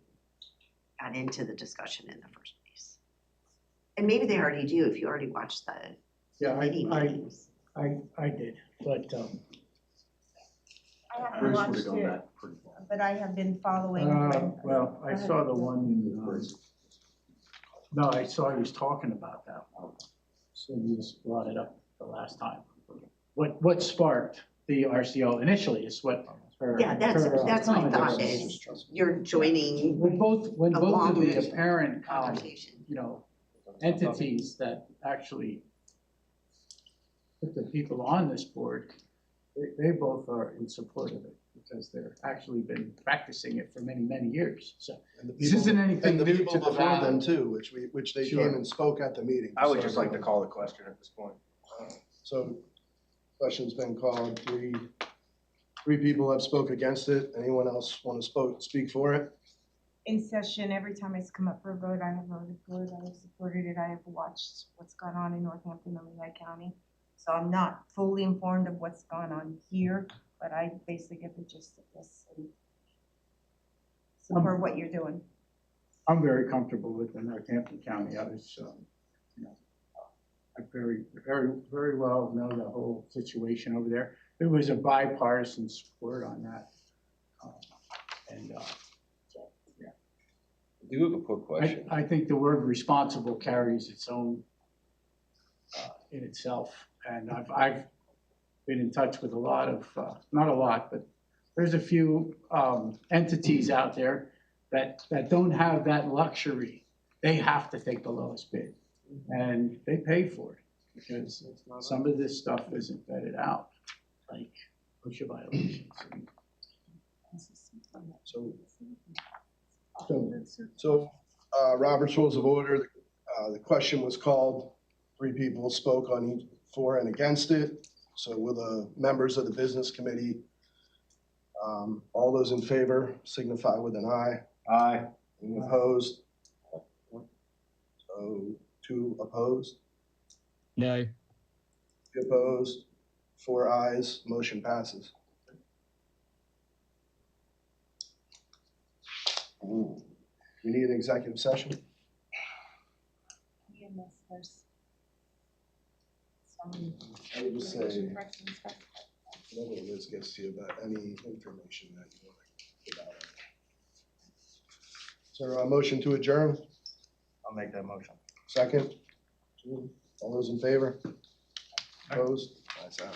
got into the discussion in the first place. And maybe they already do, if you already watched the Yeah, committee meetings. I did, but, I haven't Bruce watched would've gone it, back pretty far. but I have been following. well, I saw the one, no, I saw he was talking about that one. So you just brought it up the last time. What sparked the RCO initially is what her. Yeah, that's my comment thought is. is, you're joining When both along of the with apparent, conversation. entities that actually put the people on this board, they both are in support of it, because they're actually been practicing it for many, many years, so. And the This people- isn't anything And the new people to the before them valley. too, which they Sure. came and spoke at the meeting. I would just like to call the question at this point. So, question's been called, three people have spoke against it, anyone else want to speak for it? In session, every time it's come up for a vote, I have voted for it, I have supported it, I have watched what's gone on in Northampton, Lehigh County. So I'm not fully informed of what's gone on here, but I basically get the gist of this and support what you're doing. I'm very comfortable with in Northampton County. I was, I very well know the whole situation over there. There was a bipartisan support on that. I do have a quick question. I think the word responsible carries its own in itself. And I've been in touch with a lot of, not a lot, but there's a few entities out there that don't have that luxury. They have to take the lowest bid, and they pay for it because some of this stuff isn't vetted out, like OSHA violations. So, Robert's Rules of Order, the question was called, 3 people spoke on each for and against it. So will the members of the business committee, all those in favor signify with an aye. Aye. Any opposed? So 2 opposed, No. 2 opposed, 4 ayes, motion passes. We need an executive session. I would just say, whatever Liz gets to you about any information that you want to give out. Is there a motion to adjourn? I'll make that motion. Second? All those in favor? Opposed? That's out.